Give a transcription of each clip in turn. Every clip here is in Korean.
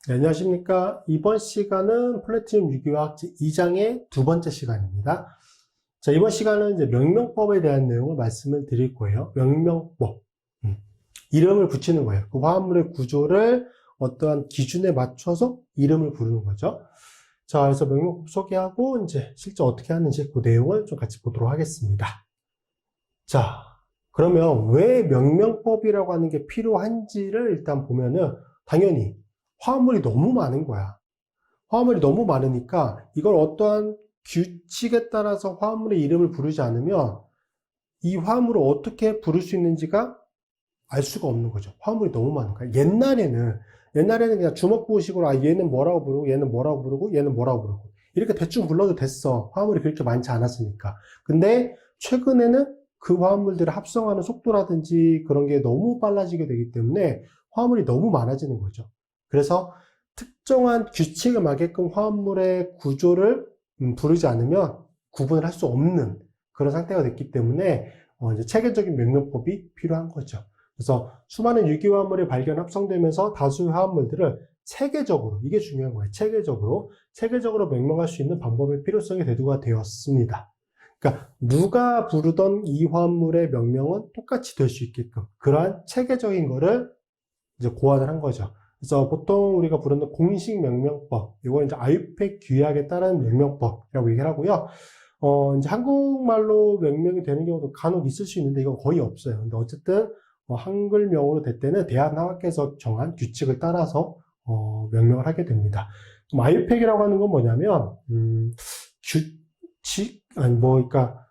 네, 안녕하십니까. 이번 시간은 플래티넘 유기화학 제2장의 두 번째 시간입니다. 자, 이번 시간은 이제 명명법에 대한 내용을 말씀을 드릴 거예요. 명명법. 이름을 붙이는 거예요. 그 화합물의 구조를 어떠한 기준에 맞춰서 이름을 부르는 거죠. 자, 그래서 명명법 소개하고 이제 실제 어떻게 하는지 그 내용을 좀 같이 보도록 하겠습니다. 자, 그러면 왜 명명법이라고 하는 게 필요한지를 일단 보면은 당연히 화합물이 너무 많은 거야. 화합물이 너무 많으니까 이걸 어떠한 규칙에 따라서 화합물의 이름을 부르지 않으면 이 화합물을 어떻게 부를 수 있는지가 알 수가 없는 거죠. 화합물이 너무 많은 거야. 옛날에는 그냥 주먹구구식으로 얘는 뭐라고 부르고 얘는 뭐라고 부르고 얘는 뭐라고 부르고 이렇게 대충 불러도 됐어. 화합물이 그렇게 많지 않았으니까. 근데 최근에는 그 화합물들을 합성하는 속도라든지 그런 게 너무 빨라지게 되기 때문에 화합물이 너무 많아지는 거죠. 그래서 특정한 규칙에 맞게끔 화합물의 구조를 부르지 않으면 구분을 할 수 없는 그런 상태가 됐기 때문에 이제 체계적인 명명법이 필요한 거죠. 그래서 수많은 유기화합물이 발견 합성되면서 다수의 화합물들을 체계적으로, 이게 중요한 거예요. 체계적으로 명명할 수 있는 방법의 필요성이 대두가 되었습니다. 그러니까 누가 부르던 이 화합물의 명명은 똑같이 될 수 있게끔 그러한 체계적인 거를 이제 고안을 한 거죠. 그래서 보통 우리가 부르는 공식 명명법, 이거 이제 아유팩 규약에 따른 명명법이라고 얘기를 하고요. 이제 한국말로 명명이 되는 경우도 간혹 있을 수 있는데 이건 거의 없어요. 근데 어쨌든 한글명으로 될 때는 대한화학회에서 정한 규칙을 따라서 명명을 하게 됩니다. 그럼 아유팩이라고 하는 건 뭐냐면 규칙 그러니까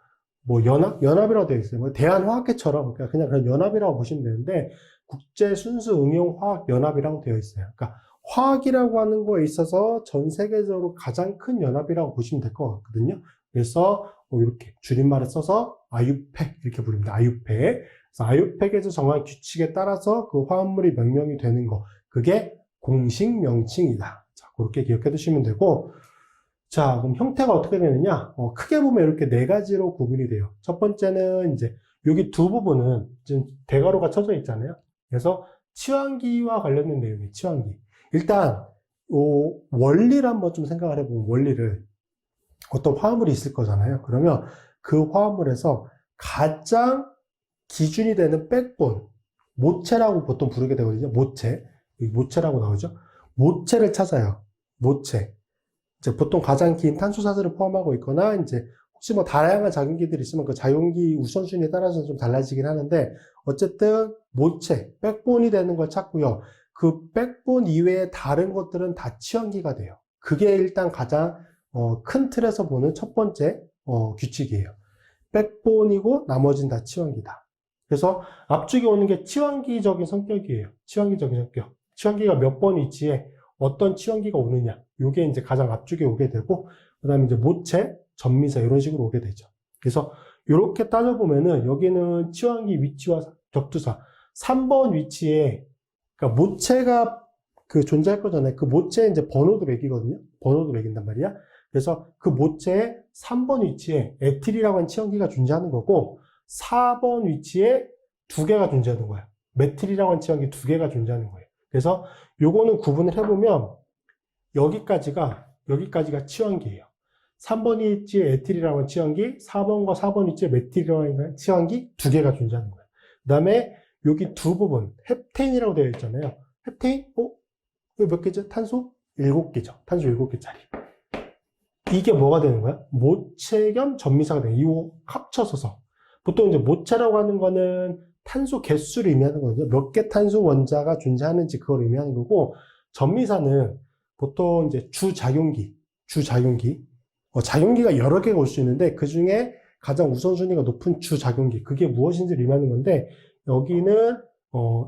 연합이라고 되어 있어요. 대한화학회처럼 그냥 그런 연합이라고 보시면 되는데 국제순수응용화학연합이라고 되어 있어요. 그러니까 화학이라고 하는 거에 있어서 전 세계적으로 가장 큰 연합이라고 보시면 될 것 같거든요. 그래서 이렇게 줄임말을 써서 아유팩 이렇게 부릅니다. 아유팩. 그래서 아유팩에서 정한 규칙에 따라서 그 화합물이 명명이 되는 거, 그게 공식 명칭이다. 자, 그렇게 기억해 두시면 되고, 자, 그럼 형태가 어떻게 되느냐? 크게 보면 이렇게 네 가지로 구분이 돼요. 첫 번째는 이제 여기 두 부분은 지금 대괄호가 쳐져 있잖아요. 그래서 치환기와 관련된 내용이에요. 치환기. 일단 원리를 한번 좀 생각을 해보면 원리를 어떤 화합물이 있을 거잖아요. 그러면 그 화합물에서 가장 기준이 되는 백본, 모체라고 보통 부르게 되거든요. 여기 모체라고 나오죠. 모체를 찾아요. 모체. 이제 보통 가장 긴 탄소사슬을 포함하고 있거나 이제 혹시 다양한 작용기들이 있으면 그 작용기 우선순위에 따라서 좀 달라지긴 하는데 어쨌든 모체, 백본이 되는 걸 찾고요. 그 백본 이외에 다른 것들은 다 치환기가 돼요. 그게 일단 가장 큰 틀에서 보는 첫 번째 규칙이에요. 백본이고 나머지는 다 치환기다. 그래서 앞쪽에 오는 게 치환기적인 성격이에요. 치환기적인 성격. 치환기가 몇 번 위치에 어떤 치환기가 오느냐. 요게 이제 가장 앞쪽에 오게 되고, 그 다음에 이제 모체, 전미사 이런 식으로 오게 되죠. 그래서 이렇게 따져보면은 여기는 치환기 위치와 격투사 3번 위치에 그러니까 모체가 존재할 거잖아요. 그 모체에 이제 번호도 매기거든요. 번호도 매긴단 말이야. 그래서 그 모체의 3번 위치에 에틸이라고 하는 치환기가 존재하는 거고 4번 위치에 두 개가 존재하는 거야. 메틸이라고 하는 치환기 두 개가 존재하는 거예요. 그래서 요거는 구분을 해보면 여기까지가 치환기예요. 3번 위치에 에틸이라고 하는 치환기, 4번과 4번 위치에 메틸이라고 하는 치환기 두 개가 존재하는 거예요. 그 다음에 여기 두 부분, 헵테인이라고 되어 있잖아요. 헵테인? 이거 몇 개죠? 탄소 7개죠. 탄소 7개짜리. 이게 뭐가 되는 거야? 모체 겸 전미사가 되는 거예요. 이거 합쳐서서. 보통 이제 모체라고 하는 거는 탄소 개수를 의미하는 거거든요. 몇 개 탄소 원자가 존재하는지 그걸 의미하는 거고, 전미사는 보통 이제 주작용기. 작용기가 여러 개가 올 수 있는데, 그 중에 가장 우선순위가 높은 주작용기. 그게 무엇인지를 의미하는 건데, 여기는,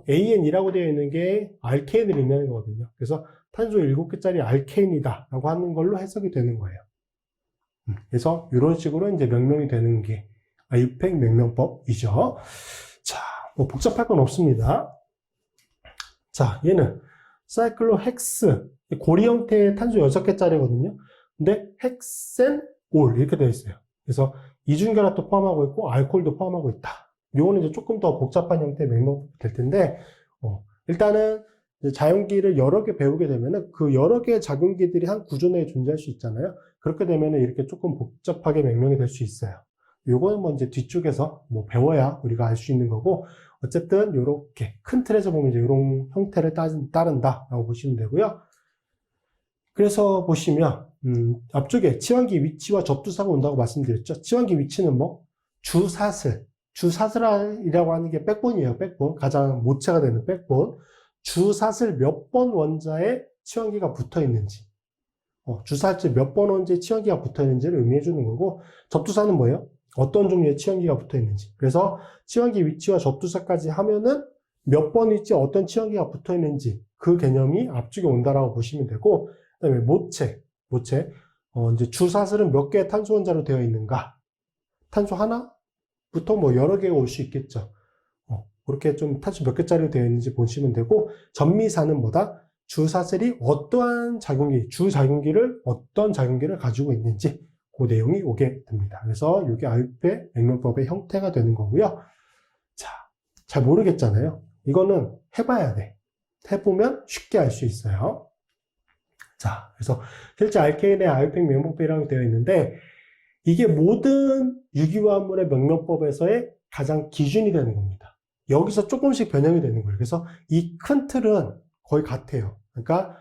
AN이라고 되어 있는 게 알케인을 의미하는 거거든요. 그래서 탄소 7개짜리 알케인이다. 라고 하는 걸로 해석이 되는 거예요. 그래서 이런 식으로 이제 명명이 되는 게 아유팩 명명법이죠. 자, 복잡할 건 없습니다. 자, 얘는 사이클로헥스 고리 형태의 탄소 6개짜리거든요. 근데 헥센 올 이렇게 되어 있어요. 그래서 이중결합도 포함하고 있고 알코올도 포함하고 있다. 요거는 이제 조금 더 복잡한 형태의 명명법이 될 텐데 일단은 이제 자연기를 여러 개 배우게 되면은 그 여러 개의 작용기들이 한 구조 내에 존재할 수 있잖아요. 그렇게 되면은 이렇게 조금 복잡하게 명명이 될 수 있어요. 요거는 뭐 이제 뒤쪽에서 뭐 배워야 우리가 알 수 있는 거고, 어쨌든 요렇게 큰 틀에서 보면 이제 이런 형태를 따른다라고 보시면 되고요. 그래서 보시면 앞쪽에 치환기 위치와 접두사가 온다고 말씀드렸죠. 치환기 위치는 뭐 주사슬이라고 하는 게 백본이에요. 백본, 가장 모체가 되는 백본. 주사슬 몇 번 원자에 치환기가 붙어 있는지, 주사슬 몇 번 원자에 치환기가 붙어 있는지를 의미해 주는 거고, 접두사는 뭐예요? 어떤 종류의 치환기가 붙어 있는지. 그래서 치환기 위치와 접두사까지 하면은 몇 번 위치에 어떤 치환기가 붙어 있는지 그 개념이 앞쪽에 온다라고 보시면 되고, 그다음에 모체. 이제 주사슬은 몇 개의 탄소 원자로 되어 있는가? 탄소 하나부터 뭐 여러 개가 올 수 있겠죠. 그렇게 좀 탄소 몇 개짜리로 되어 있는지 보시면 되고, 전미사는 뭐다? 주사슬이 어떠한 주작용기를 어떤 작용기를 가지고 있는지 그 내용이 오게 됩니다. 그래서 이게 아유페 맥명법의 형태가 되는 거고요. 자, 잘 모르겠잖아요. 이거는 해봐야 돼. 해보면 쉽게 알 수 있어요. 자, 그래서 실제 알케인의 아유페 맥명법이라고 되어 있는데, 이게 모든 유기화합물의 맥명법에서의 가장 기준이 되는 겁니다. 여기서 조금씩 변형이 되는 거예요. 그래서 이 큰 틀은 거의 같아요. 그러니까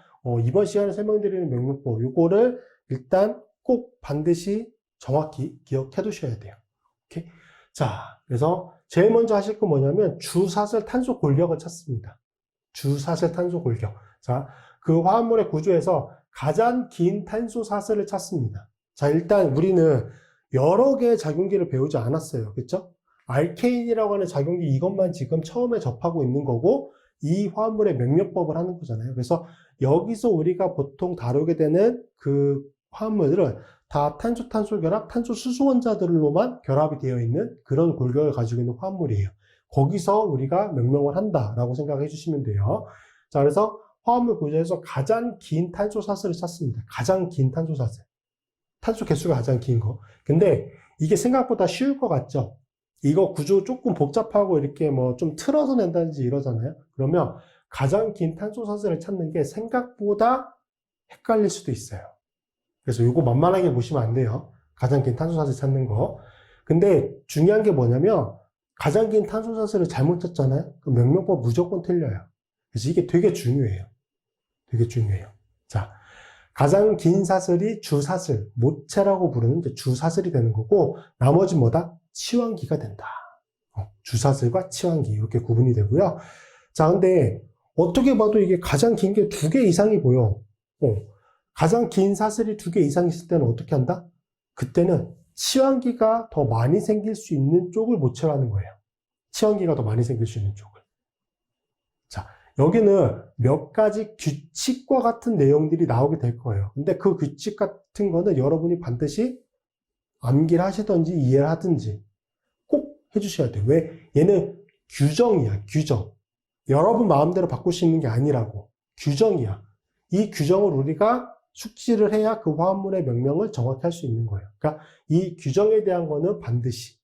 이번 시간에 설명드리는 맥명법, 이거를 일단 꼭 반드시 정확히 기억해 두셔야 돼요. 오케이? 자, 그래서 제일 먼저 하실 건 뭐냐면 주사슬 탄소 골격을 찾습니다. 주사슬 탄소 골격. 자, 그 화합물의 구조에서 가장 긴 탄소 사슬을 찾습니다. 자, 일단 우리는 여러 개의 작용기를 배우지 않았어요. 그렇죠? 알케인이라고 하는 작용기 이것만 지금 처음에 접하고 있는 거고, 이 화합물의 맥명법을 하는 거잖아요. 그래서 여기서 우리가 보통 다루게 되는 그 화합물들은 다 탄소 결합, 탄소 수소 원자들로만 결합이 되어 있는 그런 골격을 가지고 있는 화합물이에요. 거기서 우리가 명명을 한다라고 생각해 주시면 돼요. 자, 그래서 화합물 구조에서 가장 긴 탄소 사슬을 찾습니다. 가장 긴 탄소 사슬. 탄소 개수가 가장 긴 거. 근데 이게 생각보다 쉬울 것 같죠? 이거 구조 조금 복잡하고 이렇게 뭐 좀 틀어서 낸다든지 이러잖아요. 그러면 가장 긴 탄소 사슬을 찾는 게 생각보다 헷갈릴 수도 있어요. 그래서 이거 만만하게 보시면 안 돼요. 가장 긴 탄소 사슬 찾는 거. 근데 중요한 게 뭐냐면 가장 긴 탄소 사슬을 잘못 찾잖아요. 그럼 명명법 무조건 틀려요. 그래서 이게 되게 중요해요. 되게 중요해요. 자, 가장 긴 사슬이 주사슬, 모체라고 부르는 주사슬이 되는 거고, 나머지 뭐다? 치환기가 된다. 주사슬과 치환기 이렇게 구분이 되고요. 자, 근데 어떻게 봐도 이게 가장 긴 게 2개 이상이 보여. 가장 긴 사슬이 2개 이상 있을 때는 어떻게 한다? 그때는 치환기가 더 많이 생길 수 있는 쪽을 모체로 하는 거예요. 치환기가 더 많이 생길 수 있는 쪽을. 자, 여기는 몇 가지 규칙과 같은 내용들이 나오게 될 거예요. 근데 그 규칙 같은 거는 여러분이 반드시 암기를 하시든지 이해를 하든지 꼭 해주셔야 돼요. 왜? 얘는 규정이야, 규정. 여러분 마음대로 바꿀 수 있는 게 아니라고. 규정이야. 이 규정을 우리가 숙지를 해야 그 화합물의 명명을 정확히 할 수 있는 거예요. 그러니까 이 규정에 대한 거는 반드시.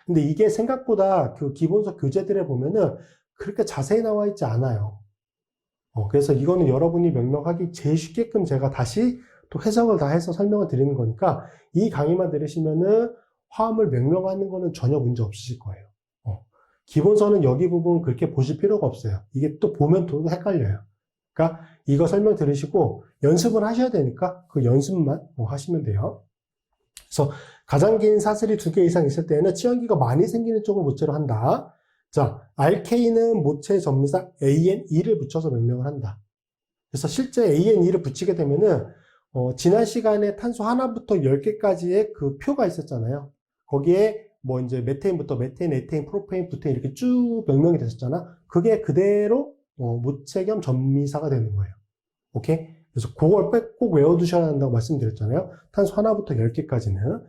근데 이게 생각보다 그 기본서 교재들에 보면은 그렇게 자세히 나와 있지 않아요. 그래서 이거는 여러분이 명명하기 제일 쉽게끔 제가 다시 또 해석을 다 해서 설명을 드리는 거니까 이 강의만 들으시면은 화합물 명명하는 거는 전혀 문제 없으실 거예요. 기본서는 여기 부분 그렇게 보실 필요가 없어요. 이게 또 보면 또 헷갈려요. 그러니까 이거 설명 들으시고 연습을 하셔야 되니까 그 연습만 하시면 돼요. 그래서 가장 긴 사슬이 2개 이상 있을 때에는 치환기가 많이 생기는 쪽을 모체로 한다. 자, 알케인은 모체 전미사 ANE를 붙여서 명명을 한다. 그래서 실제 ANE를 붙이게 되면은 지난 시간에 탄소 하나부터 10개까지의 그 표가 있었잖아요. 거기에 뭐 이제 메테인부터 메테인, 에테인, 프로페인, 부테인 이렇게 쭉 명명이 됐었잖아. 그게 그대로 모체 겸 전미사가 되는 거예요. 오케이? 그래서 그걸 꼭 외워두셔야 한다고 말씀드렸잖아요. 탄소 하나부터 10개까지는.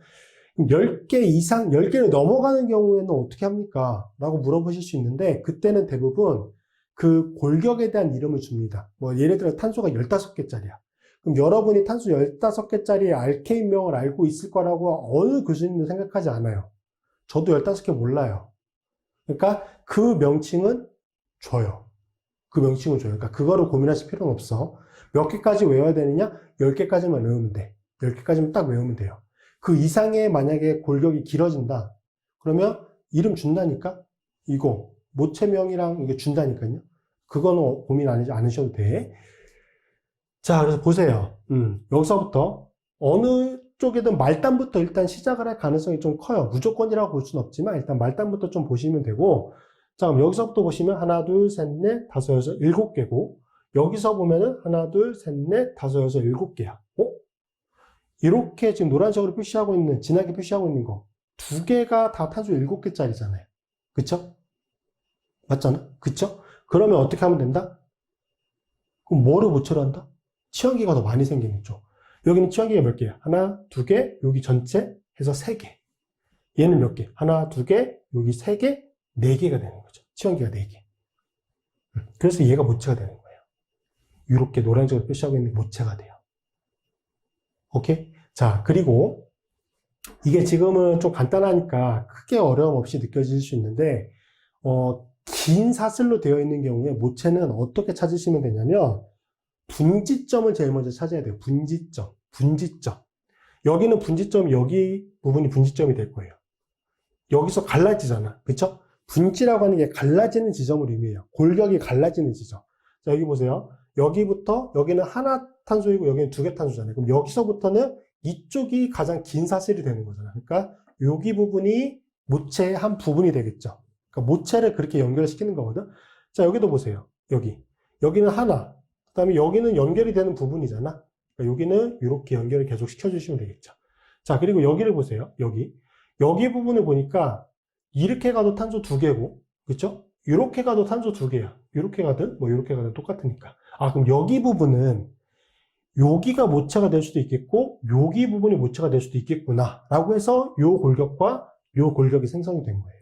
10개 이상, 10개를 넘어가는 경우에는 어떻게 합니까? 라고 물어보실 수 있는데, 그때는 대부분 그 골격에 대한 이름을 줍니다. 뭐, 예를 들어 탄소가 15개짜리야. 그럼 여러분이 탄소 15개짜리 알케인명을 알고 있을 거라고 어느 교수님도 생각하지 않아요. 저도 15개 몰라요. 그러니까 그 명칭은 줘요. 그 명칭을 줘요. 그러니까 그거를 고민하실 필요는 없어. 몇 개까지 외워야 되느냐? 10개까지만 외우면 돼. 10개까지만 딱 외우면 돼요. 그 이상의 만약에 골격이 길어진다. 그러면 이름 준다니까? 이거 모체명이랑 이게 준다니까요. 그거는 고민 않으셔도 돼. 자, 그래서 보세요. 여기서부터 어느 쪽이든 말단부터 일단 시작을 할 가능성이 좀 커요. 무조건이라고 볼 수는 없지만 일단 말단부터 좀 보시면 되고, 자, 그럼 여기서부터 보시면 하나, 둘, 셋, 넷, 다섯, 여섯, 일곱 개고, 여기서 보면은 하나, 둘, 셋, 넷, 다섯, 여섯, 일곱 개야. 이렇게 지금 노란색으로 표시하고 있는, 진하게 표시하고 있는 거, 두 개가 다 탄소 7개짜리잖아요. 그쵸? 맞잖아? 그쵸? 그러면 어떻게 하면 된다? 그럼 뭐를 모체로 한다? 치환기가 더 많이 생기는 쪽. 여기는 치환기가 몇 개야? 하나, 두 개, 여기 전체 해서 3개. 얘는 몇 개? 하나, 두 개, 여기 3개, 4개가 되는 거죠. 치환기가 4개. 그래서 얘가 모체가 되는 거예요. 이렇게 노란색으로 표시하고 있는 게 모체가 돼요. 오케이? 자, 그리고 이게 지금은 좀 간단하니까 크게 어려움 없이 느껴질 수 있는데, 긴 사슬로 되어 있는 경우에 모체는 어떻게 찾으시면 되냐면, 분지점을 제일 먼저 찾아야 돼요. 분지점. 여기는 분지점이, 여기 부분이 분지점이 될 거예요. 여기서 갈라지잖아. 그쵸? 분지라고 하는 게 갈라지는 지점을 의미해요. 골격이 갈라지는 지점. 자, 여기 보세요. 여기부터, 여기는 하나 탄소이고 여기는 2개 탄소잖아요. 그럼 여기서부터는 이쪽이 가장 긴 사슬이 되는 거잖아요. 그러니까 여기 부분이 모체의 한 부분이 되겠죠. 그러니까 모체를 그렇게 연결시키는 거거든. 자, 여기도 보세요. 여기는 하나. 그 다음에 여기는 연결이 되는 부분이잖아. 그러니까 여기는 이렇게 연결을 계속 시켜주시면 되겠죠. 자, 그리고 여기를 보세요. 여기 부분을 보니까 이렇게 가도 탄소 2개고, 그쵸? 이렇게 가도 탄소 2개야. 이렇게 가든, 이렇게 가든 똑같으니까. 아, 그럼 여기 부분은 여기가 모체가 될 수도 있겠고, 여기 부분이 모체가 될 수도 있겠구나. 라고 해서 요 골격과 요 골격이 생성이 된 거예요.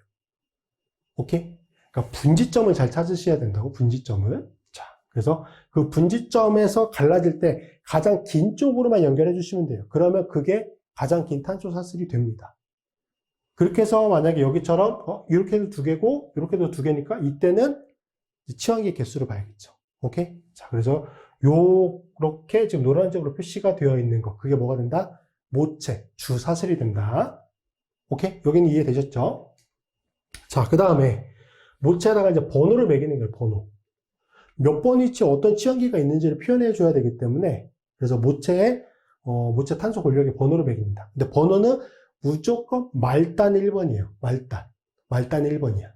오케이? 그러니까 분지점을 잘 찾으셔야 된다고, 분지점을. 자, 그래서 그 분지점에서 갈라질 때 가장 긴 쪽으로만 연결해 주시면 돼요. 그러면 그게 가장 긴 탄소 사슬이 됩니다. 그렇게 해서 만약에 여기처럼, 이렇게도 2개고, 이렇게도 2개니까 이때는 치환기 개수를 봐야겠죠. 오케이? 자, 그래서 요렇게 지금 노란색으로 표시가 되어 있는 거, 그게 뭐가 된다? 모체, 주사슬이 된다. 오케이? 여기는 이해되셨죠? 자, 그 다음에 모체에다가 이제 번호를 매기는 거예요, 번호. 몇 번 위치 어떤 치환기가 있는지를 표현해 줘야 되기 때문에, 그래서 모체에, 모체 탄소 골격의 번호를 매깁니다. 근데 번호는 무조건 말단 1번이에요. 말단 1번이야.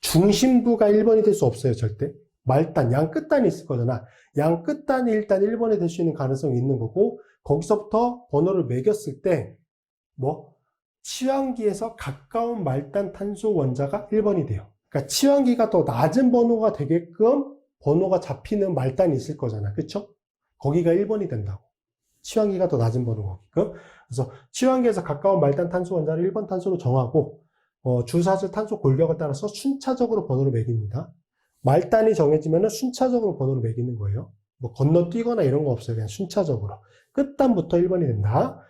중심부가 1번이 될 수 없어요, 절대. 말단, 양 끝단이 있을 거잖아. 양 끝단이 일단 1번이 될 수 있는 가능성이 있는 거고, 거기서부터 번호를 매겼을 때, 치환기에서 가까운 말단 탄소 원자가 1번이 돼요. 그러니까 치환기가 더 낮은 번호가 되게끔 번호가 잡히는 말단이 있을 거잖아. 그쵸? 거기가 1번이 된다고. 치환기가 더 낮은 번호게끔. 그래서 치환기에서 가까운 말단 탄소 원자를 1번 탄소로 정하고, 주사슬 탄소 골격에 따라서 순차적으로 번호를 매깁니다. 말단이 정해지면 순차적으로 번호를 매기는 거예요. 건너뛰거나 이런 거 없어요. 그냥 순차적으로. 끝단부터 1번이 된다.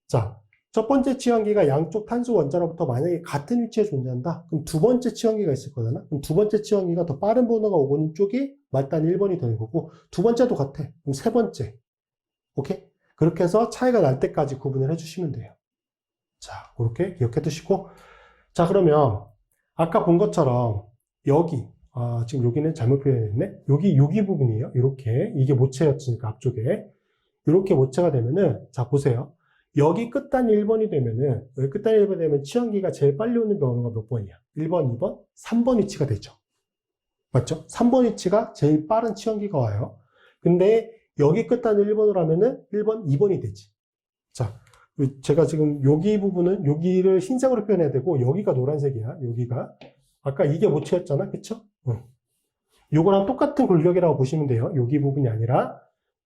자, 첫 번째 치환기가 양쪽 탄소 원자로부터 만약에 같은 위치에 존재한다. 그럼 두 번째 치환기가 있을 거잖아. 그럼 두 번째 치환기가 더 빠른 번호가 오고 있는 쪽이 말단 1번이 되는 거고, 두 번째도 같아. 그럼 세 번째. 오케이? 그렇게 해서 차이가 날 때까지 구분을 해주시면 돼요. 자, 그렇게 기억해 두시고. 자, 그러면 아까 본 것처럼 여기, 지금 여기는 잘못 표현했네. 여기 부분이에요. 이렇게. 이게 모체였으니까 앞쪽에. 이렇게 모체가 되면은, 자, 보세요. 여기 끝단이 1번이 되면은, 여기 끝단이 1번이 되면 치환기가 제일 빨리 오는 번호가 몇 번이야? 1번, 2번, 3번 위치가 되죠. 맞죠? 3번 위치가 제일 빠른 치환기가 와요. 근데 여기 끝단을 1번으로 하면은 1번, 2번이 되지. 자, 제가 지금 여기 부분은 여기를 흰색으로 표현해야 되고 여기가 노란색이야. 여기가. 아까 이게 모체였잖아. 그쵸? 요거랑 똑같은 골격이라고 보시면 돼요. 여기 부분이 아니라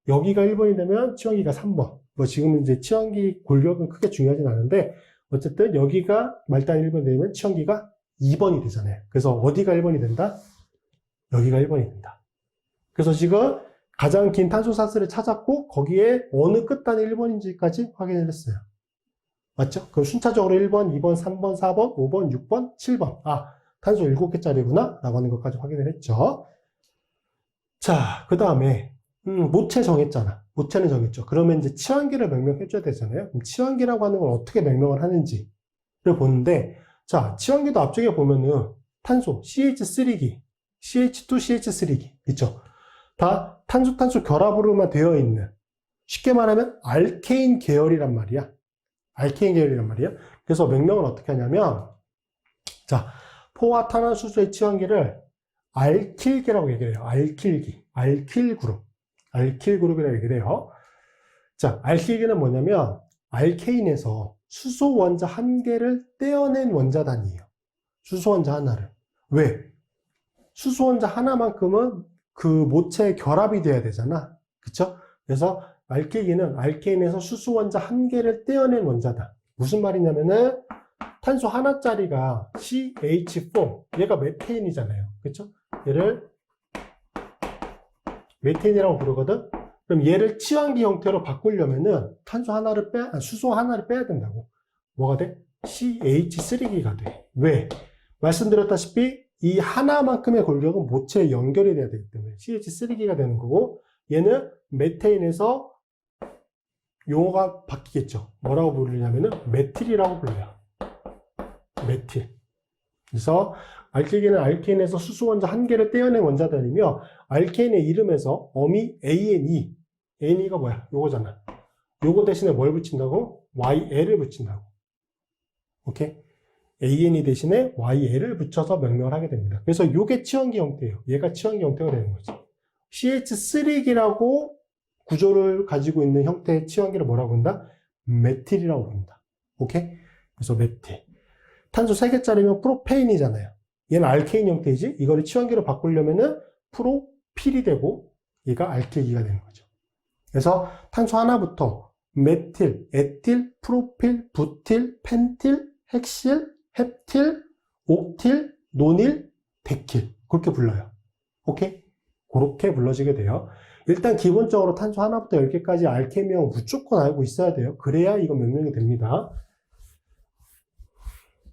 여기가 1번이 되면 치환기가 3번. 지금 이제 치환기 골격은 크게 중요하진 않은데 어쨌든 여기가 말단 1번이 되면 치환기가 2번이 되잖아요. 그래서 어디가 1번이 된다? 여기가 1번이 된다. 그래서 지금 가장 긴 탄소 사슬을 찾았고 거기에 어느 끝단이 1번인지까지 확인을 했어요. 맞죠? 그럼 순차적으로 1번, 2번, 3번, 4번, 5번, 6번, 7번. 탄소 7개짜리구나 라고 하는 것까지 확인을 했죠. 자, 그 다음에 모체 정했잖아. 모체는 정했죠. 그러면 이제 치환기를 명명해줘야 되잖아요. 그럼 치환기라고 하는 걸 어떻게 명명을 하는지를 보는데, 자, 치환기도 앞쪽에 보면은 탄소 CH3기, CH2CH3기 있죠. 다 탄소 결합으로만 되어 있는, 쉽게 말하면 알케인 계열이란 말이야. 알케인 계열이란 말이야. 그래서 명명을 어떻게 하냐면, 자, 포화 탄화수소의 치환기를 알킬기라고 얘기를 해요. 알킬기, 알킬그룹이라고 얘기를 해요. 자, 알킬기는 뭐냐면 알케인에서 수소 원자 한 개를 떼어낸 원자단이에요. 수소 원자 하나를. 왜? 수소 원자 하나만큼은 그 모체에 결합이 돼야 되잖아. 그쵸? 그래서 알킬기는 알케인에서 수소 원자 한 개를 떼어낸 원자단. 무슨 말이냐면은 탄소 하나짜리가 CH4, 얘가 메테인이잖아요. 그쵸? 얘를 메테인이라고 부르거든? 그럼 얘를 치환기 형태로 바꾸려면은 수소 하나를 빼야 된다고. 뭐가 돼? CH3기가 돼. 왜? 말씀드렸다시피 이 하나만큼의 골격은 모체에 연결이 돼야 되기 때문에 CH3기가 되는 거고, 얘는 메테인에서 용어가 바뀌겠죠. 뭐라고 부르냐면은 메틸이라고 불러요. 메틸. 그래서 알킬기는 알케인에서 수소 원자 한 개를 떼어낸 원자단이며, 알케인의 이름에서 어미 ANE, ANE가 뭐야? 요거잖아. 요거 대신에 뭘 붙인다고? YL을 붙인다고. 오케이? ANE 대신에 YL을 붙여서 명명을 하게 됩니다. 그래서 요게 치환기 형태예요. 얘가 치환기 형태가 되는 거지. CH3기라고 구조를 가지고 있는 형태의 치환기를 뭐라고 한다? 메틸이라고 부른다. 오케이? 그래서 메틸. 탄소 3개짜리면 프로페인이잖아요. 얘는 알케인 형태이지? 이거를 치환기로 바꾸려면은 프로필이 되고, 얘가 알킬기가 되는 거죠. 그래서 탄소 하나부터 메틸, 에틸, 프로필, 부틸, 펜틸, 헥실, 헵틸, 옥틸, 노닐, 데킬. 그렇게 불러요. 오케이? 그렇게 불러지게 돼요. 일단 기본적으로 탄소 하나부터 10개까지 알케인명 무조건 알고 있어야 돼요. 그래야 이거 명명이 됩니다.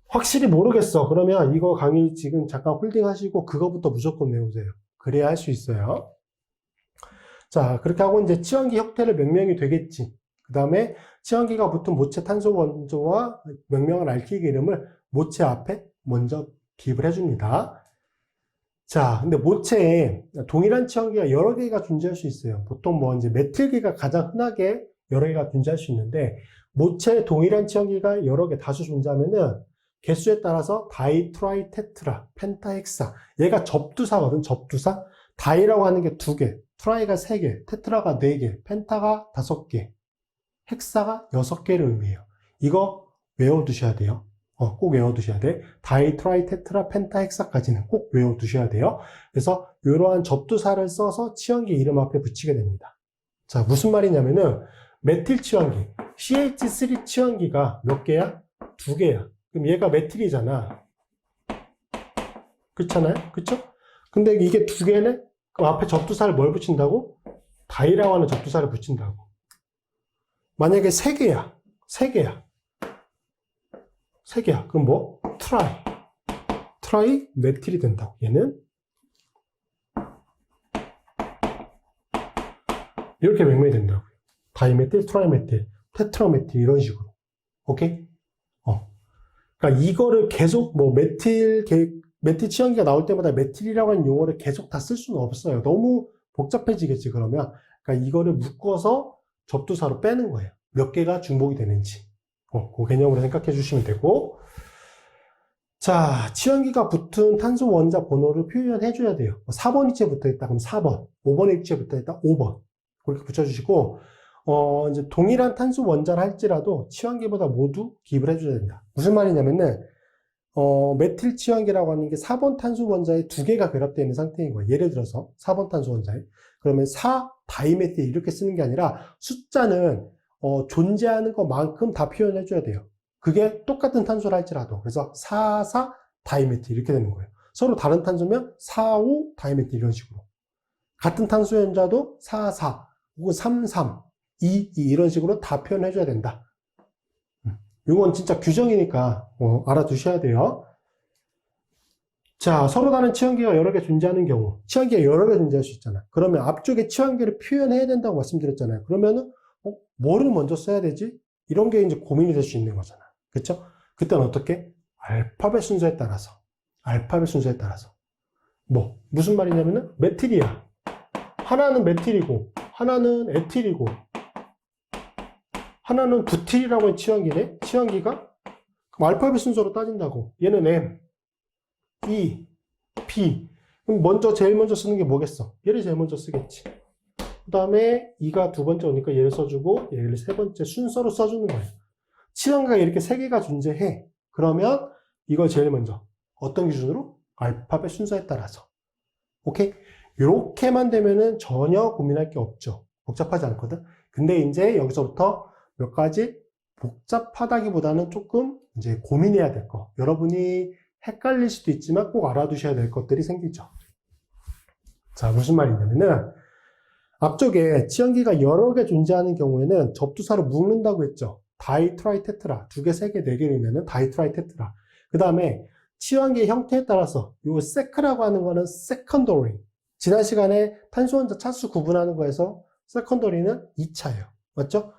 확실히 모르겠어. 그러면 이거 강의 지금 잠깐 홀딩 하시고 그거부터 무조건 외우세요. 그래야 할 수 있어요. 자, 그렇게 하고 이제 치환기 형태를 명명이 되겠지. 그 다음에 치환기가 붙은 모체 탄소 원소와 명명한 알킬기 이름을 모체 앞에 먼저 기입을 해줍니다. 자, 근데 모체에 동일한 치환기가 여러 개가 존재할 수 있어요. 보통 뭐 이제 메틸기가 가장 흔하게 여러 개가 존재할 수 있는데, 모체에 동일한 치환기가 여러 개 다수 존재하면은 개수에 따라서 다이, 트라이, 테트라, 펜타, 헥사. 얘가 접두사거든, 접두사. 다이라고 하는 게 2개, 트라이가 3개, 테트라가 4개, 펜타가 5개, 헥사가 6개를 의미해요. 이거 외워두셔야 돼요. 꼭 외워두셔야 돼. 다이, 트라이, 테트라, 펜타, 헥사까지는 꼭 외워두셔야 돼요. 그래서 이러한 접두사를 써서 치환기 이름 앞에 붙이게 됩니다. 자, 무슨 말이냐면은 메틸 치환기, CH3 치환기가 몇 개야? 2개야. 그럼 얘가 메틸이잖아. 그렇잖아요? 그쵸? 근데 이게 2개네? 그럼 앞에 접두사를 뭘 붙인다고? 다이라고 하는 접두사를 붙인다고. 만약에 3개야. 3개야. 그럼 뭐? 트라이 메틸이 된다고. 얘는 이렇게 명명이 된다고요. 다이메틸, 트라이메틸, 테트라메틸 이런 식으로. 오케이? 그러니까 이거를 계속 뭐 메틸 치환기가 나올 때마다 메틸이라고 하는 용어를 계속 다 쓸 수는 없어요. 너무 복잡해지겠지, 그러면. 그러니까 이거를 묶어서 접두사로 빼는 거예요. 몇 개가 중복이 되는지. 그 개념으로 생각해 주시면 되고. 자, 치환기가 붙은 탄소 원자 번호를 표현해 줘야 돼요. 4번 위치에 붙어 있다, 그럼 4번. 5번 위치에 붙어 있다, 5번. 그렇게 붙여주시고, 이제 동일한 탄소 원자를 할지라도 치환기보다 모두 기입을 해줘야 된다. 무슨 말이냐면은, 메틸 치환기라고 하는 게 4번 탄소 원자에 2개가 결합되어 있는 상태인 거예요. 예를 들어서 4번 탄소 원자에. 그러면 4 다이메틸 이렇게 쓰는 게 아니라 숫자는 존재하는 것만큼 다 표현해줘야 돼요. 그게 똑같은 탄소를 할지라도. 그래서 4, 4 다이메틸 이렇게 되는 거예요. 서로 다른 탄소면 4, 5 다이메틸 이런 식으로. 같은 탄소 원자도 4, 4 혹은 3, 3 2 이런 식으로 다 표현해줘야 된다. 이건 진짜 규정이니까 알아두셔야 돼요. 자, 서로 다른 치환기가 여러 개 존재하는 경우, 치환기가 여러 개 존재할 수 있잖아. 그러면 앞쪽에 치환기를 표현해야 된다고 말씀드렸잖아요. 그러면은, 뭐를 먼저 써야 되지? 이런 게 이제 고민이 될 수 있는 거잖아. 그쵸? 그때는 어떻게? 알파벳 순서에 따라서. 알파벳 순서에 따라서. 무슨 말이냐면은, 메틸이야. 하나는 메틸이고, 하나는 에틸이고, 하나는 부틸이라고 하는 치환기네? 치환기가? 그럼 알파벳 순서로 따진다고. 얘는 M, E, B. 그럼 제일 먼저 쓰는 게 뭐겠어? 얘를 제일 먼저 쓰겠지. 그 다음에 E가 두 번째 오니까 얘를 써주고, 얘를 세 번째 순서로 써주는 거예요. 치환기가 이렇게 세 개가 존재해. 그러면 이걸 제일 먼저. 어떤 기준으로? 알파벳 순서에 따라서. 오케이? 이렇게만 되면은 전혀 고민할 게 없죠. 복잡하지 않거든. 근데 이제 여기서부터 몇 가지 복잡하다기보다는 조금 이제 고민해야 될 거. 여러분이 헷갈릴 수도 있지만 꼭 알아두셔야 될 것들이 생기죠. 자, 무슨 말이냐면은 앞쪽에 치환기가 여러 개 존재하는 경우에는 접두사로 묶는다고 했죠. 다이, 트라이, 테트라. 두 개, 세 개, 네 개이면은 다이, 트라이, 테트라. 그 다음에 치환기의 형태에 따라서 요 세크라고 하는 거는 세컨더리. 지난 시간에 탄소원자 차수 구분하는 거에서 세컨더리는 2차예요. 맞죠?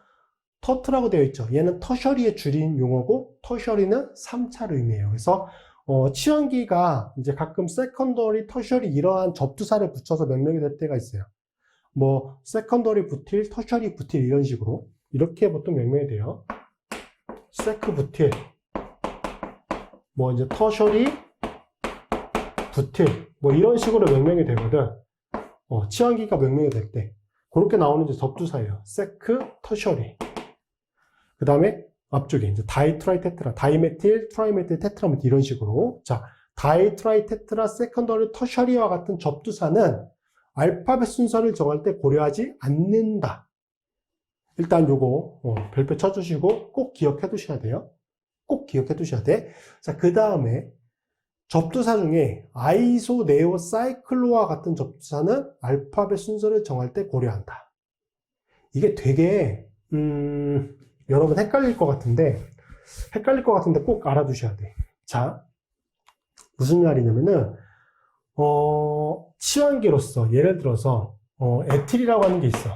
터트라고 되어 있죠. 얘는 터셔리의 줄인 용어고 터셔리는 3차를 의미해요. 그래서 치환기가 이제 가끔 세컨더리, 터셔리 이러한 접두사를 붙여서 명명이 될 때가 있어요. 세컨더리 부틸, 터셔리 부틸 이런 식으로 이렇게 보통 명명이 돼요. 세크 부틸, 이제 터셔리 부틸 이런 식으로 명명이 되거든. 치환기가 명명이 될 때 그렇게 나오는 이제 접두사예요. 세크, 터셔리. 그 다음에 앞쪽에 이제 다이, 트라이, 테트라, 다이메틸, 트라이메틸, 테트라메틸 이런 식으로. 자, 다이, 트라이, 테트라, 세컨더리, 터셔리와 같은 접두사는 알파벳 순서를 정할 때 고려하지 않는다. 일단 요거 별표 쳐주시고 꼭 기억해 두셔야 돼요. 꼭 기억해 두셔야 돼. 자, 그 다음에 접두사 중에 아이소, 네오, 사이클로와 같은 접두사는 알파벳 순서를 정할 때 고려한다. 이게 되게 여러분 헷갈릴 것 같은데 꼭 알아두셔야 돼. 자, 무슨 말이냐면은 치환기로서 예를 들어서 에틸이라고 하는 게 있어.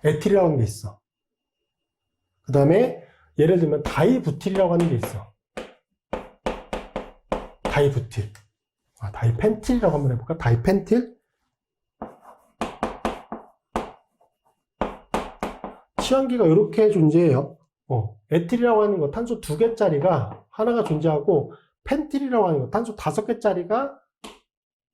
에틸이라고 하는 게 있어. 그 다음에 예를 들면 다이부틸이라고 하는 게 있어. 다이부틸. 다이펜틸이라고 한번 해볼까? 다이펜틸? 치환기가 이렇게 존재해요. 에틸이라고 하는 거 탄소 2개짜리가 하나가 존재하고 펜틸이라고 하는 거 탄소 5개짜리가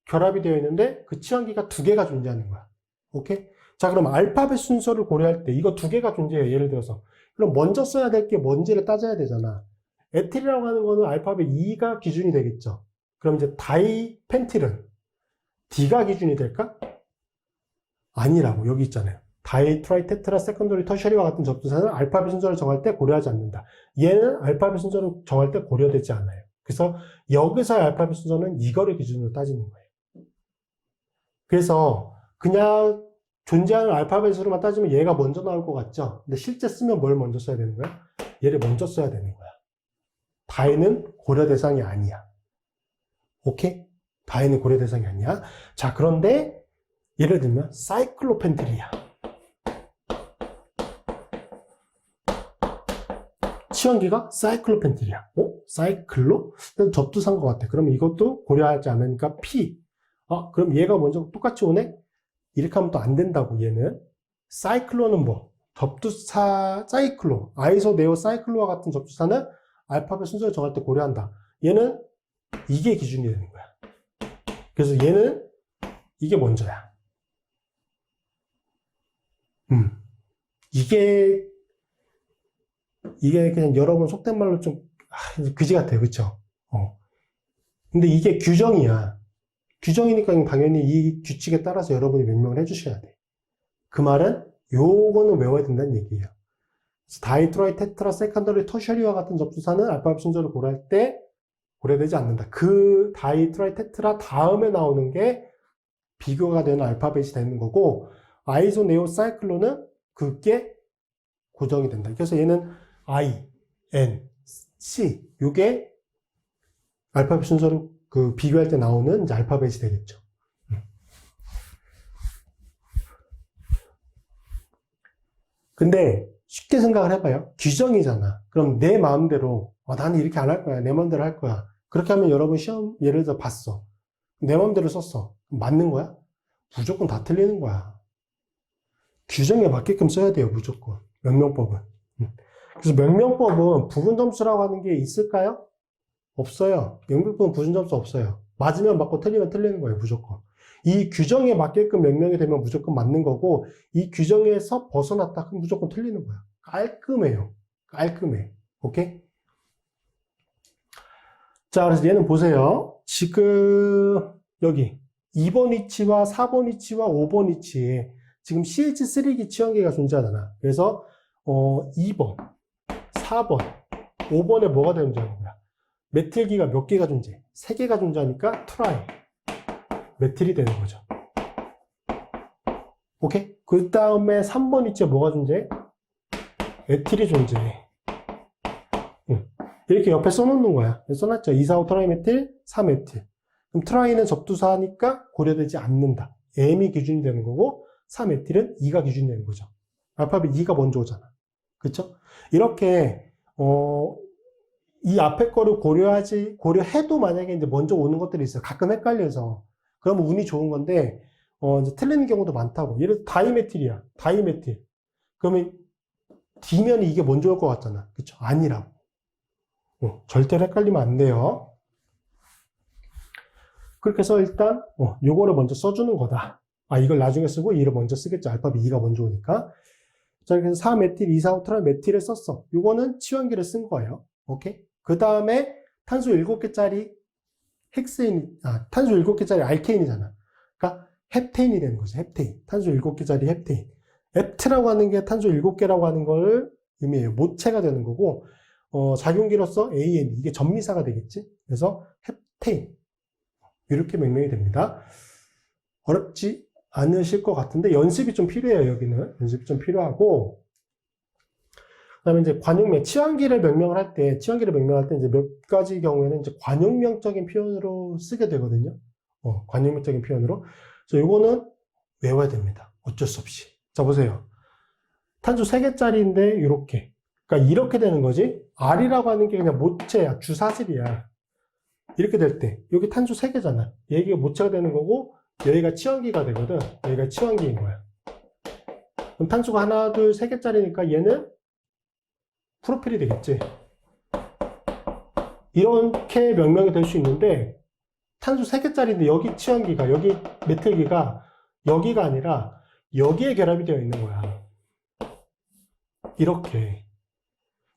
결합이 되어 있는데 그 치환기가 2개가 존재하는 거야. 오케이? 자, 그럼 알파벳 순서를 고려할 때 이거 2개가 존재해요. 예를 들어서. 그럼 먼저 써야 될 게 뭔지를 따져야 되잖아. 에틸이라고 하는 거는 알파벳 E가 기준이 되겠죠. 그럼 이제 다이펜틸은 D가 기준이 될까? 아니라고. 여기 있잖아요. 다이, 트라이, 테트라, 세컨더리, 터셔리와 같은 접두사는 알파벳 순서를 정할 때 고려하지 않는다. 얘는 알파벳 순서를 정할 때 고려되지 않아요. 그래서 여기서의 알파벳 순서는 이거를 기준으로 따지는 거예요. 그래서 그냥 존재하는 알파벳으로만 따지면 얘가 먼저 나올 것 같죠? 근데 실제 쓰면 뭘 먼저 써야 되는 거야? 얘를 먼저 써야 되는 거야. 다이는 고려 대상이 아니야. 오케이? 다이는 고려 대상이 아니야. 자, 그런데 예를 들면 사이클로펜틸이야. 치환기가 사이클로펜틸이야. 사이클로? 접두사인 것 같아. 그러면 이것도 고려하지 않으니까 P. 그럼 얘가 먼저 똑같이 오네? 이렇게 하면 또 안 된다고, 얘는. 사이클로는 접두사, 사이클로. 아이소, 네오, 사이클로와 같은 접두사는 알파벳 순서를 정할 때 고려한다. 얘는 이게 기준이 되는 거야. 그래서 얘는 이게 먼저야. 이게 그냥 여러분 속된 말로 좀 그지 같아요. 그쵸? 근데 이게 규정이야. 규정이니까 당연히 이 규칙에 따라서 여러분이 명명을 해주셔야 돼. 그 말은 요거는 외워야 된다는 얘기예요. 다이, 트라이, 테트라, 세컨더리, 터셔리와 같은 접두사는 알파벳 순서를 고려할 때 고려되지 않는다. 그 다이, 트라이, 테트라 다음에 나오는 게 비교가 되는 알파벳이 되는 거고, 아이소, 네오, 사이클로는 그게 고정이 된다. 그래서 얘는 I, N, C 요게 알파벳 순서로 그 비교할 때 나오는 이제 알파벳이 되겠죠. 근데 쉽게 생각을 해봐요. 규정이잖아. 그럼 내 마음대로 나는 이렇게 안 할 거야. 내 마음대로 할 거야. 그렇게 하면 여러분 시험 예를 들어 봤어. 내 마음대로 썼어. 맞는 거야? 무조건 다 틀리는 거야. 규정에 맞게끔 써야 돼요. 무조건. 명명법은. 그래서 명명법은 부분점수라고 하는 게 있을까요? 없어요. 명명법은 부분점수 없어요. 맞으면 맞고 틀리면 틀리는 거예요. 무조건. 이 규정에 맞게끔 명명이 되면 무조건 맞는 거고, 이 규정에서 벗어났다 그럼 무조건 틀리는 거야. 깔끔해요. 깔끔해. 오케이? 자, 그래서 얘는 보세요. 지금 여기 2번 위치와 4번 위치와 5번 위치에 지금 CH3기 치환기가 존재하잖아. 그래서 2번, 4번, 5번에 뭐가 존재하는 거야? 메틸기가 몇 개가 존재해? 3개가 존재하니까 트라이. 메틸이 되는 거죠. 오케이? 그 다음에 3번 위치에 뭐가 존재해? 에틸이 존재해. 이렇게 옆에 써놓는 거야. 써놨죠. 2, 4, 5 트라이메틸, 3에틸. 그럼 트라이는 접두사니까 고려되지 않는다. M이 기준이 되는 거고, 3에틸은 2가 기준이 되는 거죠. 알파벳 2가 먼저 오잖아. 그쵸? 이렇게, 이 앞에 거를 고려해도 만약에 이제 먼저 오는 것들이 있어요. 가끔 헷갈려서. 그러면 운이 좋은 건데, 이제 틀리는 경우도 많다고. 예를 들어, 다이메틸이야. 다이메틸. 그러면 D면이 이게 먼저 올 것 같잖아. 그쵸? 아니라고. 절대로 헷갈리면 안 돼요. 그렇게 해서 일단, 요거를 먼저 써주는 거다. 이걸 나중에 쓰고 이를 먼저 쓰겠죠. 알파벳 2가 먼저 오니까. 자, 그래서 4메틸, 2, 4, 5 트라이 메틸을 썼어. 요거는 치환기를 쓴 거예요. 오케이? 그 다음에 탄소 7개짜리 탄소 7개짜리 알케인이잖아. 그러니까 헵테인이 되는 거죠. 헵테인. 탄소 7개짜리 헵테인. 헵트라고 하는 게 탄소 7개라고 하는 걸 의미해요. 모체가 되는 거고, 작용기로서 AN, 이게 전미사가 되겠지? 그래서 헵테인. 이렇게 명명이 됩니다. 어렵지 않으실 것 같은데, 연습이 좀 필요해요, 여기는. 연습이 좀 필요하고, 그 다음에 이제 관용명, 치환기를 명명할 때 이제 몇 가지 경우에는 이제 관용명적인 표현으로 쓰게 되거든요. 관용명적인 표현으로. 그래서 요거는 외워야 됩니다. 어쩔 수 없이. 자, 보세요. 탄소 3개짜리인데, 이렇게. 그러니까 이렇게 되는 거지. R이라고 하는 게 그냥 모체야. 주사질이야. 이렇게 될 때, 여기 탄소 3개잖아. 여기가 모체가 되는 거고, 여기가 치환기가 되거든. 여기가 치환기인 거야. 그럼 탄소가 하나, 둘, 3개짜리니까 얘는 프로필이 되겠지. 이렇게 명명이 될 수 있는데, 탄소 3개짜리인데 여기 치환기가, 여기 메틸기가 여기가 아니라 여기에 결합이 되어 있는 거야. 이렇게.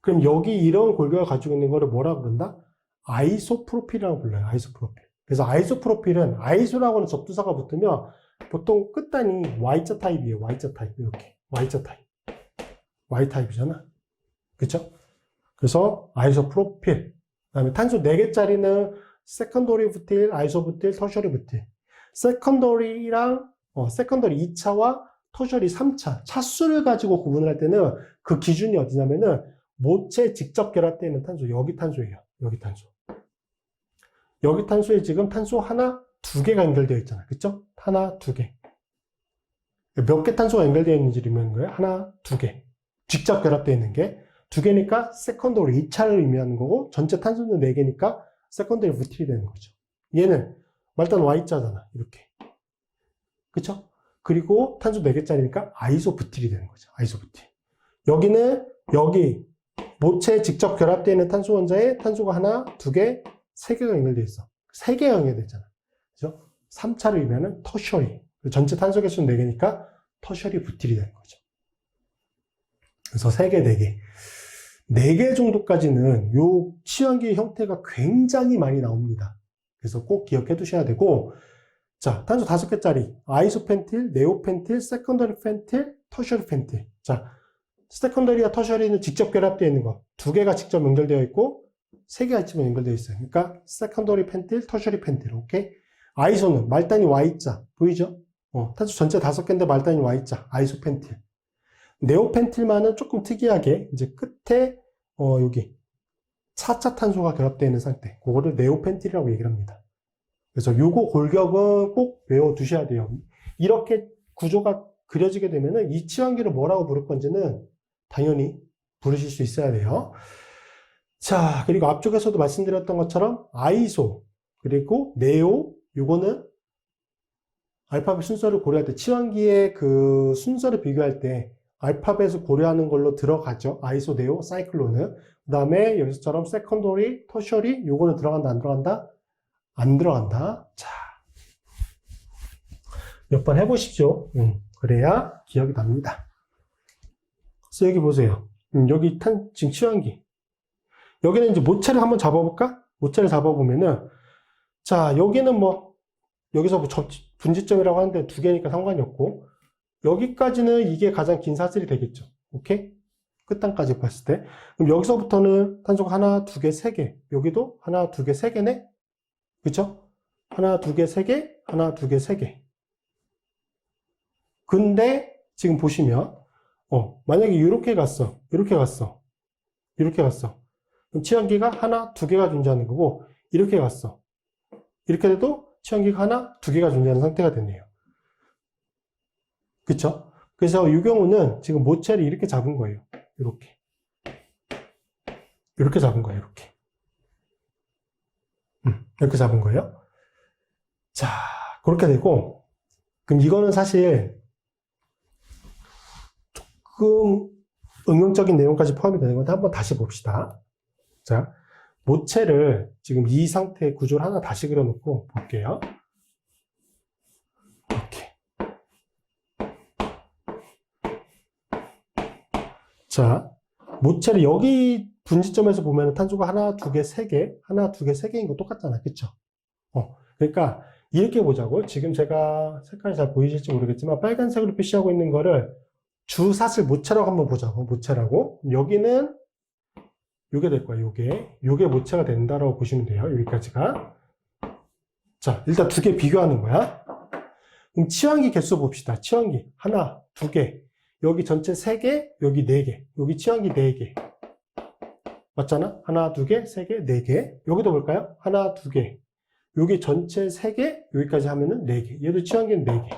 그럼 여기 이런 골격을 가지고 있는 거를 뭐라 그런다? 아이소프로필이라고 불러요. 아이소프로필. 그래서 아이소프로필은 아이소라고 하는 접두사가 붙으면 보통 끝단이 Y자 타입이에요. Y자 타입. 이렇게. Y자 타입. Y 타입이잖아. 그쵸? 그래서 아이소프로필. 그 다음에 탄소 4개짜리는 세컨더리 부틸, 아이소부틸, 터셔리 부틸. 세컨더리랑 세컨더리 2차와 터셔리 3차. 차수를 가지고 구분을 할 때는 그 기준이 어디냐면은 모체 직접 결합되어 있는 탄소. 여기 탄소예요. 여기 탄소. 여기 탄소에 지금 탄소 하나, 2개가 연결되어 있잖아. 그쵸? 하나, 2개. 몇 개 탄소가 연결되어 있는지를 의미하는 거예요. 하나, 2개. 직접 결합되어 있는 게 2개니까 세컨더리 2차를 의미하는 거고, 전체 탄소는 4개니까 세컨더리 부틸이 되는 거죠. 얘는 말단 Y자잖아. 이렇게. 그쵸? 그리고 탄소 4개짜리니까 아이소부틸이 되는 거죠. 아이소부틸. 여기는 여기 모체에 직접 결합되어 있는 탄소 원자에 탄소가 하나, 2개, 3개가 연결되어 있어. 3개가 연결되어 있잖아. 그죠? 3차를 의미하는 터셔리. 전체 탄소 개수는 4개니까 터셔리 부틸이 되는 거죠. 그래서 3개, 4개. 4개 정도까지는 요 치환기의 형태가 굉장히 많이 나옵니다. 그래서 꼭 기억해 두셔야 되고, 자, 탄소 5개짜리 아이소펜틸, 네오펜틸, 세컨더리 펜틸, 터셔리 펜틸. 자, 세컨더리와 터셔리는 직접 결합되어 있는 거. 2개가 직접 연결되어 있고 3개가 직접 연결되어 있어요. 그러니까 세컨더리 펜틸, 터셔리 펜틸. 오케이? 아이소는 말단이 Y자. 보이죠? 탄소 전체 5개인데 말단이 Y자. 4차 탄소가 결합되어 있는 상태. 그거를 네오펜틸이라고 얘기를 합니다. 그래서 요거 골격은 꼭 외워두셔야 돼요. 이렇게 구조가 그려지게 되면은 이 치환기를 뭐라고 부를 건지는 당연히 부르실 수 있어야 돼요. 자, 그리고 앞쪽에서도 말씀드렸던 것처럼 아이소, 그리고 네오, 요거는 알파벳 순서를 고려할 때, 치환기의 그 순서를 비교할 때 알파벳을 고려하는 걸로 들어가죠. 아이소, 네오, 사이클론은. 그 다음에 여기서처럼 세컨더리, 터셔리, 요거는 들어간다, 안 들어간다? 안 들어간다. 자, 몇 번 해보십시오. 그래야 기억이 납니다. 그래서 여기 보세요. 여기 지금 치환기. 여기는 이제 모체를 한번 잡아볼까? 모체를 잡아보면은, 자, 여기는 뭐, 여기서 뭐 분지점이라고 하는데 두 개니까 상관이 없고, 여기까지는 이게 가장 긴 사슬이 되겠죠. 오케이? 끝단까지 봤을 때. 그럼 여기서부터는 탄소가 하나, 두 개, 세 개. 여기도 하나, 두 개, 세 개네? 그쵸? 하나, 두 개, 세 개, 하나, 두 개, 세 개. 근데 지금 보시면, 만약에 이렇게 갔어. 이렇게 갔어. 이렇게 갔어. 그럼 치환기가 하나, 두 개가 존재하는 거고, 이렇게 갔어. 이렇게 돼도 치환기가 하나, 두 개가 존재하는 상태가 되네요. 그쵸? 그래서 이 경우는 지금 모체를 이렇게 잡은 거예요. 이렇게. 이렇게 잡은 거예요. 이렇게. 이렇게 잡은 거예요. 자, 그렇게 되고, 그럼 이거는 사실 조금 응용적인 내용까지 포함이 되는 건데 한번 다시 봅시다. 자, 모체를 지금 이 상태의 구조를 하나 다시 그려놓고 볼게요. 이렇게. 자, 모체를 여기 분지점에서 보면 탄소가 하나, 두 개, 세 개, 하나, 두 개, 세 개인 거 똑같잖아. 그쵸? 그러니까 이렇게 보자고. 지금 제가 색깔이 잘 보이실지 모르겠지만 빨간색으로 표시하고 있는 거를 주사슬 모체라고 한번 보자고. 모체라고. 여기는 요게 될 거야. 요게 모체가 된다라고 보시면 돼요. 여기까지가. 자, 일단 두 개 비교하는 거야. 그럼 치환기 개수 봅시다. 치환기 하나, 두 개. 여기 전체 세 개, 여기 네 개. 여기 치환기 네 개. 맞잖아? 하나, 두 개, 세 개, 네 개. 여기도 볼까요? 하나, 두 개. 여기 전체 3개, 여기까지 하면은 4개. 얘도 치환기는 4개.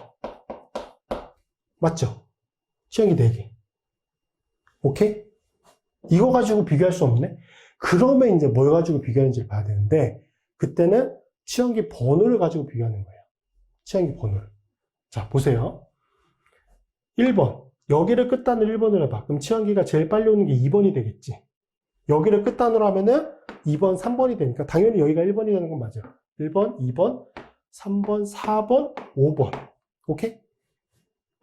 맞죠? 치환기 4개. 오케이? 이거 가지고 비교할 수 없네? 그러면 이제 뭘 가지고 비교하는지를 봐야 되는데, 그때는 치환기 번호를 가지고 비교하는 거예요. 치환기 번호를. 자, 보세요. 1번. 여기를 끝단으로 1번으로 해봐. 그럼 치환기가 제일 빨리 오는 게 2번이 되겠지. 여기를 끝단으로 하면은 2번, 3번이 되니까 당연히 여기가 1번이 되는 건 맞아요. 1번, 2번, 3번, 4번, 5번. 오케이?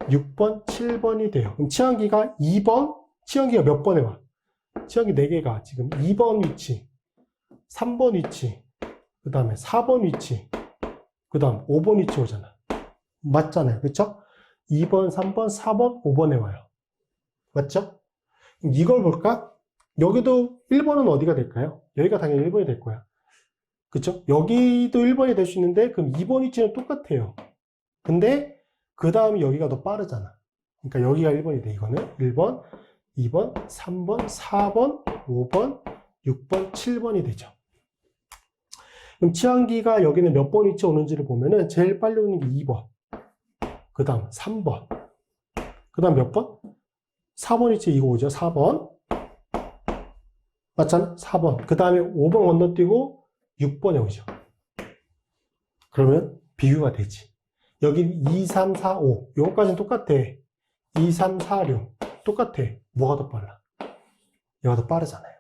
6번, 7번이 돼요. 그럼 치환기가 2번, 치환기가 몇 번에 와? 치환기 4개가 지금 2번 위치, 3번 위치, 그 다음에 4번 위치, 그 다음 5번 위치 오잖아. 맞잖아요. 그쵸? 2번, 3번, 4번, 5번에 와요. 맞죠? 그럼 이걸 볼까? 여기도 1번은 어디가 될까요? 여기가 당연히 1번이 될 거야. 그쵸? 여기도 1번이 될 수 있는데, 그럼 2번 위치는 똑같아요. 근데, 그 다음에 여기가 더 빠르잖아. 그러니까 여기가 1번이 돼, 이거는. 1번, 2번, 3번, 4번, 5번, 6번, 7번이 되죠. 그럼 치환기가 여기는 몇 번 위치에 오는지를 보면은, 제일 빨리 오는 게 2번. 그 다음 3번. 그 다음 몇 번? 4번 위치에 이거 오죠, 4번. 맞잖아? 4번. 그 다음에 5번 건너뛰고, 6번에 오죠. 그러면 비교가 되지. 여기 2, 3, 4, 5. 요거까지는 똑같아. 2, 3, 4, 6. 똑같아. 뭐가 더 빨라? 얘가 더 빠르잖아요.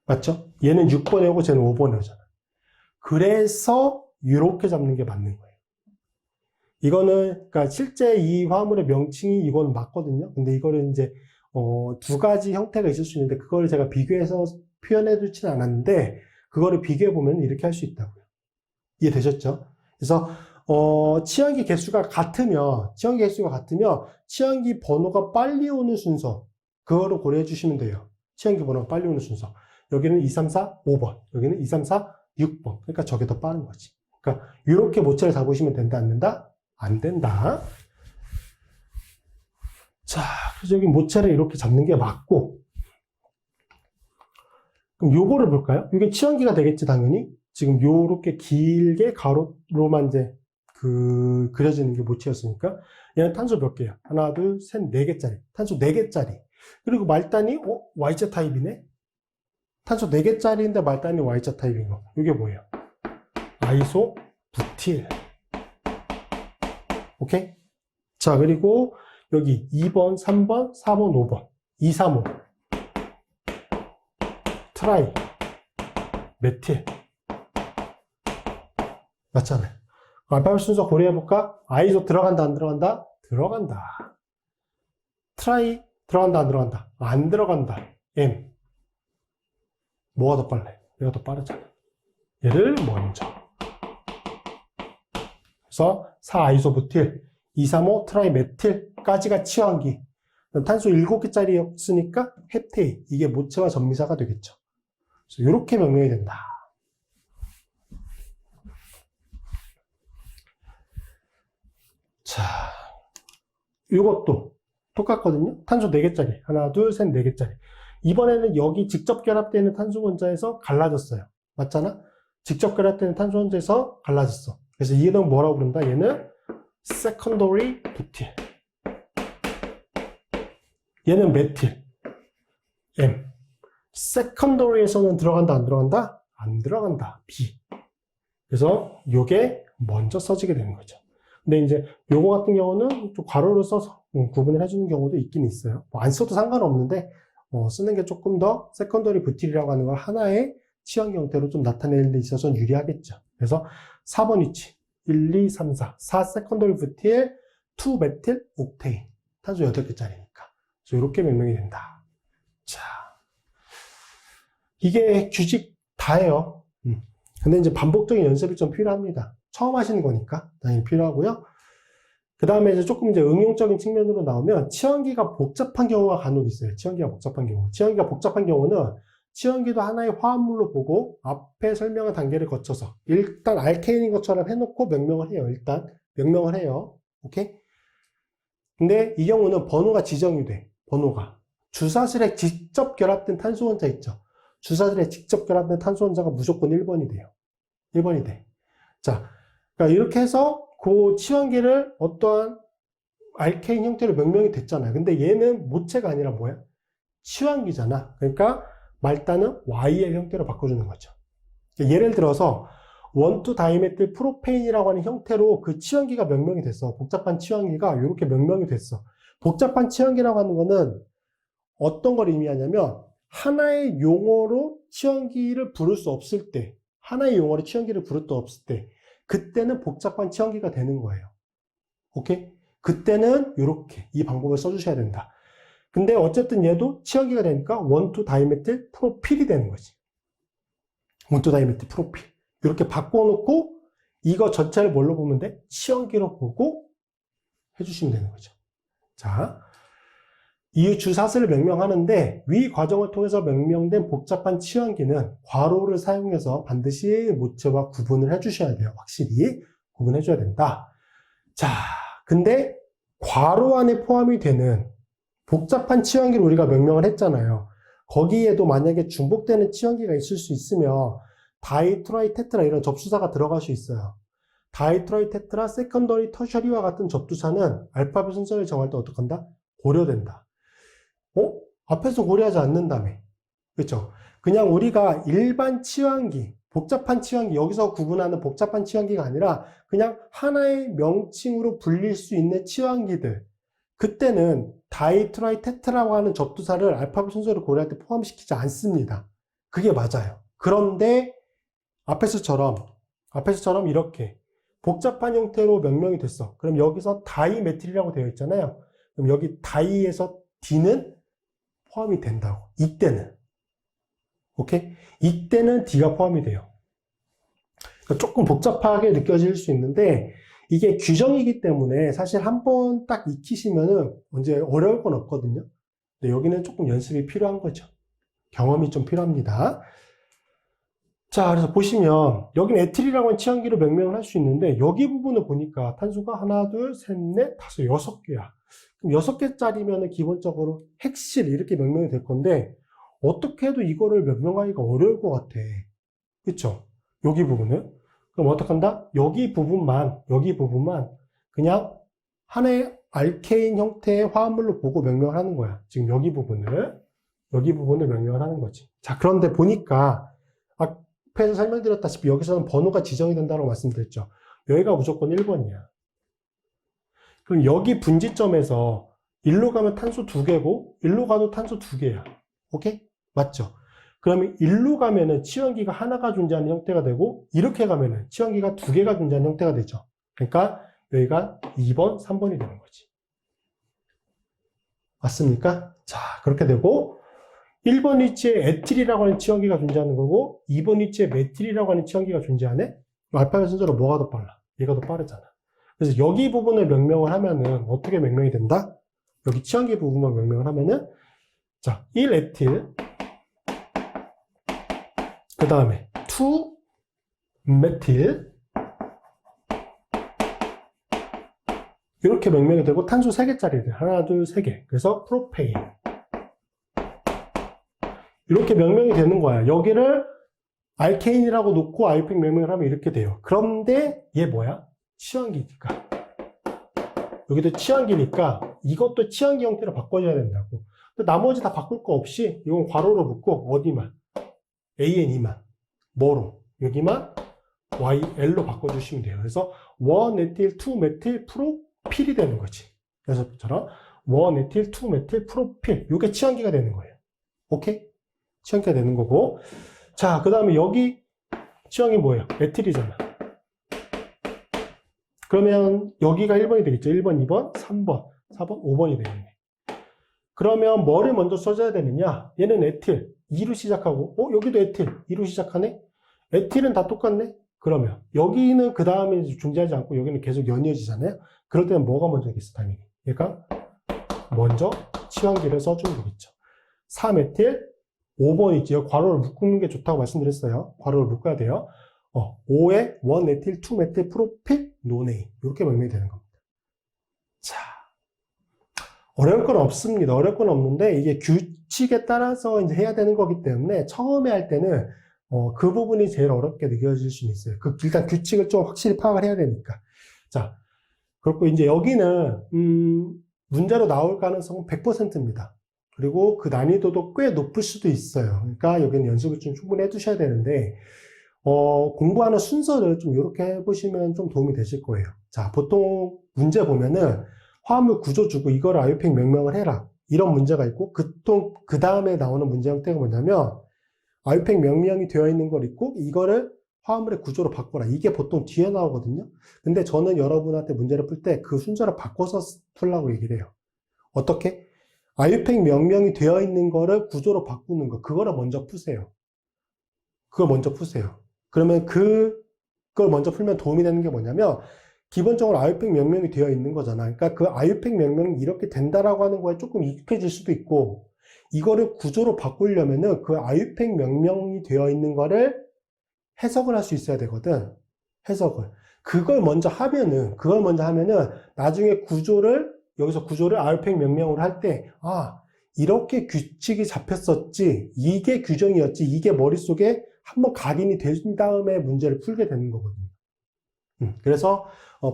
맞죠? 얘는 6번에 오고 쟤는 5번에 오잖아. 그래서 이렇게 잡는 게 맞는 거예요. 이거는, 그러니까 실제 이 화물의 명칭이 이건 맞거든요. 근데 이거를 이제, 두 가지 형태가 있을 수 있는데, 그거를 제가 비교해서 표현해 두지는 않았는데, 그거를 비교해 보면 이렇게 할 수 있다고요. 이해되셨죠? 그래서, 치환기 개수가 같으면, 치환기 번호가 빨리 오는 순서, 그거를 고려해 주시면 돼요. 치환기 번호가 빨리 오는 순서. 여기는 2, 3, 4, 5번. 여기는 2, 3, 4, 6번. 그러니까 저게 더 빠른 거지. 그러니까, 이렇게 모체를 잡으시면 된다, 안 된다? 안 된다. 자, 그래서 여기 모체를 이렇게 잡는 게 맞고, 그럼 요거를 볼까요? 이게 치환기가 되겠지, 당연히. 지금 요렇게 길게 가로로만 이제 그려지는 게 모티였으니까. 얘는 탄소 몇 개야? 하나, 둘, 셋, 네 개짜리. 탄소 네 개짜리. 그리고 말단이, Y자 타입이네? 탄소 4개짜리인데 말단이 Y자 타입인 거. 이게 뭐예요? 아이소 부틸. 오케이? 자, 그리고 여기 2번, 3번, 4번, 5번. 2, 3, 5. 트라이. 메틸. 맞잖아요. 알파벳 순서 고려해볼까? 아이소 들어간다, 안 들어간다? 들어간다. 트라이 들어간다, 안 들어간다? 안 들어간다. M. 뭐가 더 빨라? 얘가 더 빠르잖아. 얘를 먼저. 그래서 4아이소부틸, 235 트라이메틸까지가 치환기. 탄소 7개짜리였으니까 헵테인. 이게 모체와 전미사가 되겠죠. 그래서 이렇게 명명이 된다. 자, 이것도 똑같거든요. 탄소 4개짜리. 하나, 둘, 셋, 4개짜리. 이번에는 여기 직접 결합되는 탄소 원자에서 갈라졌어요. 맞잖아? 직접 결합되는 탄소 원자에서 갈라졌어. 그래서 얘는 뭐라고 부른다? 얘는 secondary 부틸. 얘는 메틸. M. secondary에서는 들어간다, 안 들어간다? 안 들어간다. B. 그래서 요게 먼저 써지게 되는 거죠. 근데 이제 요거 같은 경우는 좀 괄호를 써서 구분을 해주는 경우도 있긴 있어요. 안 써도 상관없는데 쓰는 게 조금 더 세컨더리 부틸이라고 하는 걸 하나의 치환기 형태로 좀 나타내는 데 있어서는 유리하겠죠. 그래서 4번 위치 1, 2, 3, 4 4 세컨더리 부틸 2 메틸 옥테인 탄소 8개짜리니까 그래서 이렇게 명명이 된다. 자, 이게 규칙 다예요. 근데 이제 반복적인 연습이 좀 필요합니다. 처음 하시는 거니까 당연히 필요하고요. 그 다음에 이제 조금 이제 응용적인 측면으로 나오면 치환기가 복잡한 경우가 간혹 있어요. 치환기가 복잡한 경우. 치환기가 복잡한 경우는 치환기도 하나의 화합물로 보고 앞에 설명한 단계를 거쳐서 일단 알케인인 것처럼 해놓고 명명을 해요. 일단 명명을 해요. 오케이? 근데 이 경우는 번호가 지정이 돼. 번호가. 주사슬에 직접 결합된 탄소 원자 있죠. 주사슬에 직접 결합된 탄소 원자가 무조건 1번이 돼요. 1번이 돼. 자, 그러니까 이렇게 해서 그 치환기를 어떠한 알케인 형태로 명명이 됐잖아요. 근데 얘는 모체가 아니라 뭐야? 치환기잖아. 그러니까 말단은 YL 형태로 바꿔주는 거죠. 예를 들어서 1,2-다이메틸 프로페인이라고 하는 형태로 그 치환기가 명명이 됐어. 복잡한 치환기가 이렇게 명명이 됐어. 복잡한 치환기라고 하는 거는 어떤 걸 의미하냐면 하나의 용어로 치환기를 부를 수 없을 때, 하나의 용어로 치환기를 부를 수 없을 때 그때는 복잡한 치환기가 되는 거예요. 오케이? 그때는 이렇게 이 방법을 써주셔야 된다. 근데 어쨌든 얘도 치환기가 되니까 1,2-다이메틸 프로필이 되는 거지. 1,2-다이메틸 프로필. 이렇게 바꿔놓고 이거 전체를 뭘로 보면 돼? 치환기로 보고 해주시면 되는 거죠. 자, 이 주사슬을 명명하는데 위 과정을 통해서 명명된 복잡한 치환기는 괄호를 사용해서 반드시 모체와 구분을 해주셔야 돼요. 확실히 구분해줘야 된다. 자, 근데 괄호 안에 포함이 되는 복잡한 치환기를 우리가 명명을 했잖아요. 거기에도 만약에 중복되는 치환기가 있을 수 있으면 다이, 트라이, 테트라 이런 접수사가 들어갈 수 있어요. 다이, 트라이, 테트라, 세컨더리, 터셔리와 같은 접두사는 알파벳 순서를 정할 때 어떻게 한다? 고려된다. 앞에서 고려하지 않는다며. 그렇죠? 그냥 우리가 일반 치환기, 복잡한 치환기, 여기서 구분하는 복잡한 치환기가 아니라 그냥 하나의 명칭으로 불릴 수 있는 치환기들. 그때는 다이, 트라이, 테트라고 하는 접두사를 알파벳 순서를 고려할 때 포함시키지 않습니다. 그게 맞아요. 그런데 앞에서처럼 이렇게 복잡한 형태로 명명이 됐어. 그럼 여기서 다이메틸이라고 되어 있잖아요. 그럼 여기 다이에서 D는 포함이 된다고. 이때는. 오케이? 이때는 D가 포함이 돼요. 그러니까 조금 복잡하게 느껴질 수 있는데 이게 규정이기 때문에 사실 한번 딱 익히시면은 언제 어려울 건 없거든요. 근데 여기는 조금 연습이 필요한 거죠. 경험이 좀 필요합니다. 자, 그래서 보시면 여기는 에틸이라고 하는 치환기로 명명을 할 수 있는데 여기 부분을 보니까 탄소가 하나, 둘, 셋, 넷, 다섯, 6개야. 그럼 6개짜리면 기본적으로 핵실 이렇게 명명이 될 건데 어떻게 해도 이거를 명명하기가 어려울 것 같아. 그쵸? 여기 부분은. 그럼 어떡한다? 여기 부분만 그냥 하나의 알케인 형태의 화합물로 보고 명명을 하는 거야. 지금 여기 부분을 명명을 하는 거지. 자, 그런데 보니까 앞에서 설명드렸다시피 여기서는 번호가 지정이 된다고 말씀드렸죠. 여기가 무조건 1번이야. 그럼 여기 분지점에서 일로 가면 탄소 2개고 일로 가도 탄소 2개야. 오케이? 맞죠? 그러면 일로 가면은 치환기가 하나가 존재하는 형태가 되고 이렇게 가면은 치환기가 2개가 존재하는 형태가 되죠. 그러니까 여기가 2번, 3번이 되는 거지. 맞습니까? 자, 그렇게 되고 1번 위치에 에틸이라고 하는 치환기가 존재하는 거고 2번 위치에 메틸이라고 하는 치환기가 존재하네? 알파벳 순서로 뭐가 더 빨라? 얘가 더 빠르잖아. 그래서 여기 부분을 명명을 하면은 어떻게 명명이 된다? 여기 치환기 부분만 명명을 하면은 자, 1에틸 그 다음에 2메틸 이렇게 명명이 되고 탄소 3개짜리들 하나, 둘, 3개. 그래서 프로페인 이렇게 명명이 되는 거야. 여기를 알케인이라고 놓고 아이팩 명명을 하면 이렇게 돼요. 그런데 얘 뭐야? 치환기니까. 여기도 치환기니까 이것도 치환기 형태로 바꿔줘야 된다고. 근데 나머지 다 바꿀 거 없이 이건 괄호로 묶고 어디만? ANE만. 뭐로? 여기만 YL로 바꿔주시면 돼요. 그래서 1에틸, 2메틸, 프로필이 되는 거지. 그래서 저처럼 1에틸, 2메틸, 프로필. 이게 치환기가 되는 거예요. 오케이? 치환기가 되는 거고. 자, 그 다음에 여기 치환기 뭐예요? 에틸이잖아. 그러면 여기가 1번이 되겠죠. 1번, 2번, 3번, 4번, 5번이 되겠네. 그러면 뭐를 먼저 써줘야 되느냐? 얘는 에틸, 2로 시작하고, 여기도 에틸, 2로 시작하네? 에틸은 다 똑같네? 그러면 여기는 그 다음에 존재하지 않고 여기는 계속 연이어지잖아요? 그럴 때는 뭐가 먼저 되겠어, 당연히? 그러니까 먼저 치환기를 써주면 되겠죠. 3에틸, 5번 있지요. 괄호를 묶는 게 좋다고 말씀드렸어요. 괄호를 묶어야 돼요. 5에 1에틸, 2메틸, 프로필, 노네인. 이렇게 명명이 되는 겁니다. 자, 어려울 건 없습니다. 어려울 건 없는데 이게 규칙에 따라서 이제 해야 되는 거기 때문에 처음에 할 때는 그 부분이 제일 어렵게 느껴질 수는 있어요. 일단 규칙을 좀 확실히 파악을 해야 되니까. 자, 그렇고 이제 여기는 문제로 나올 가능성은 100%입니다. 그리고 그 난이도도 꽤 높을 수도 있어요. 그러니까 여기는 연습을 좀 충분히 해두셔야 되는데 공부하는 순서를 좀 이렇게 해보시면 좀 도움이 되실 거예요. 자, 보통 문제 보면은 화합물 구조 주고 이거를 아유팩 명명을 해라. 이런 문제가 있고 그 다음에 나오는 문제 형태가 뭐냐면 아유팩 명명이 되어 있는 걸 있고 이거를 화합물의 구조로 바꿔라. 이게 보통 뒤에 나오거든요. 근데 저는 여러분한테 문제를 풀 때 그 순서를 바꿔서 풀라고 얘기를 해요. 어떻게? 아유팩 명명이 되어 있는 거를 구조로 바꾸는 거. 그거를 먼저 푸세요. 그걸 먼저 푸세요. 그러면 그걸 먼저 풀면 도움이 되는 게 뭐냐면 기본적으로 아유팩 명명이 되어 있는 거잖아. 그러니까 그 아유팩 명명이 이렇게 된다라고 하는 거에 조금 익숙해질 수도 있고 이거를 구조로 바꾸려면은 그 아유팩 명명이 되어 있는 거를 해석을 할 수 있어야 되거든. 해석을. 그걸 먼저 하면은 나중에 여기서 구조를 아유팩 명명으로 할 때, 이렇게 규칙이 잡혔었지, 이게 규정이었지, 이게 머릿속에 한번 각인이 된 다음에 문제를 풀게 되는 거거든요. 그래서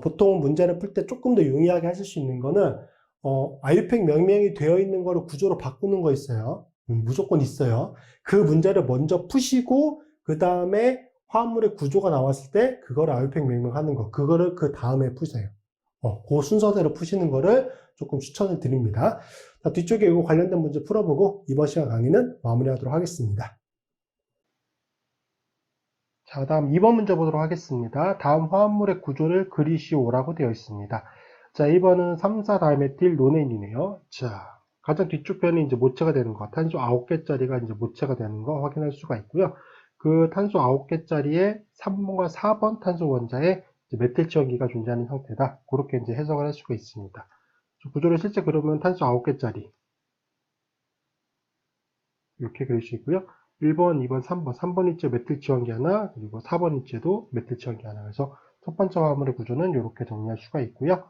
보통 문제를 풀 때 조금 더 용이하게 하실 수 있는 거는 아유팩 명명이 되어 있는 거를 구조로 바꾸는 거 있어요. 무조건 있어요. 그 문제를 먼저 푸시고 그 다음에 화합물의 구조가 나왔을 때 그걸 아유팩 명명하는 거, 그거를 그 다음에 푸세요. 그 순서대로 푸시는 거를 조금 추천을 드립니다. 자, 뒤쪽에 이거 관련된 문제 풀어보고 이번 시간 강의는 마무리하도록 하겠습니다. 자, 다음 2번 문제 보도록 하겠습니다. 다음 화합물의 구조를 그리시오라고 되어 있습니다. 자, 2번은 3,4-다이메틸 노네인이네요. 자, 가장 뒤쪽 편이 이제 모체가 되는 거, 탄소 9개짜리가 이제 모체가 되는 거 확인할 수가 있고요. 그 탄소 9개짜리에 3번과 4번 탄소 원자에 메틸 지원기가 존재하는 형태다. 그렇게 이제 해석을 할 수가 있습니다. 구조를 실제 그러면 탄소 9개짜리 이렇게 그릴 수 있고요. 1번, 2번, 3번. 3번 위치에 메틸 지원기 하나, 그리고 4번 위치에도 메틸 지원기 하나. 그래서 첫 번째 화합물의 구조는 이렇게 정리할 수가 있고요.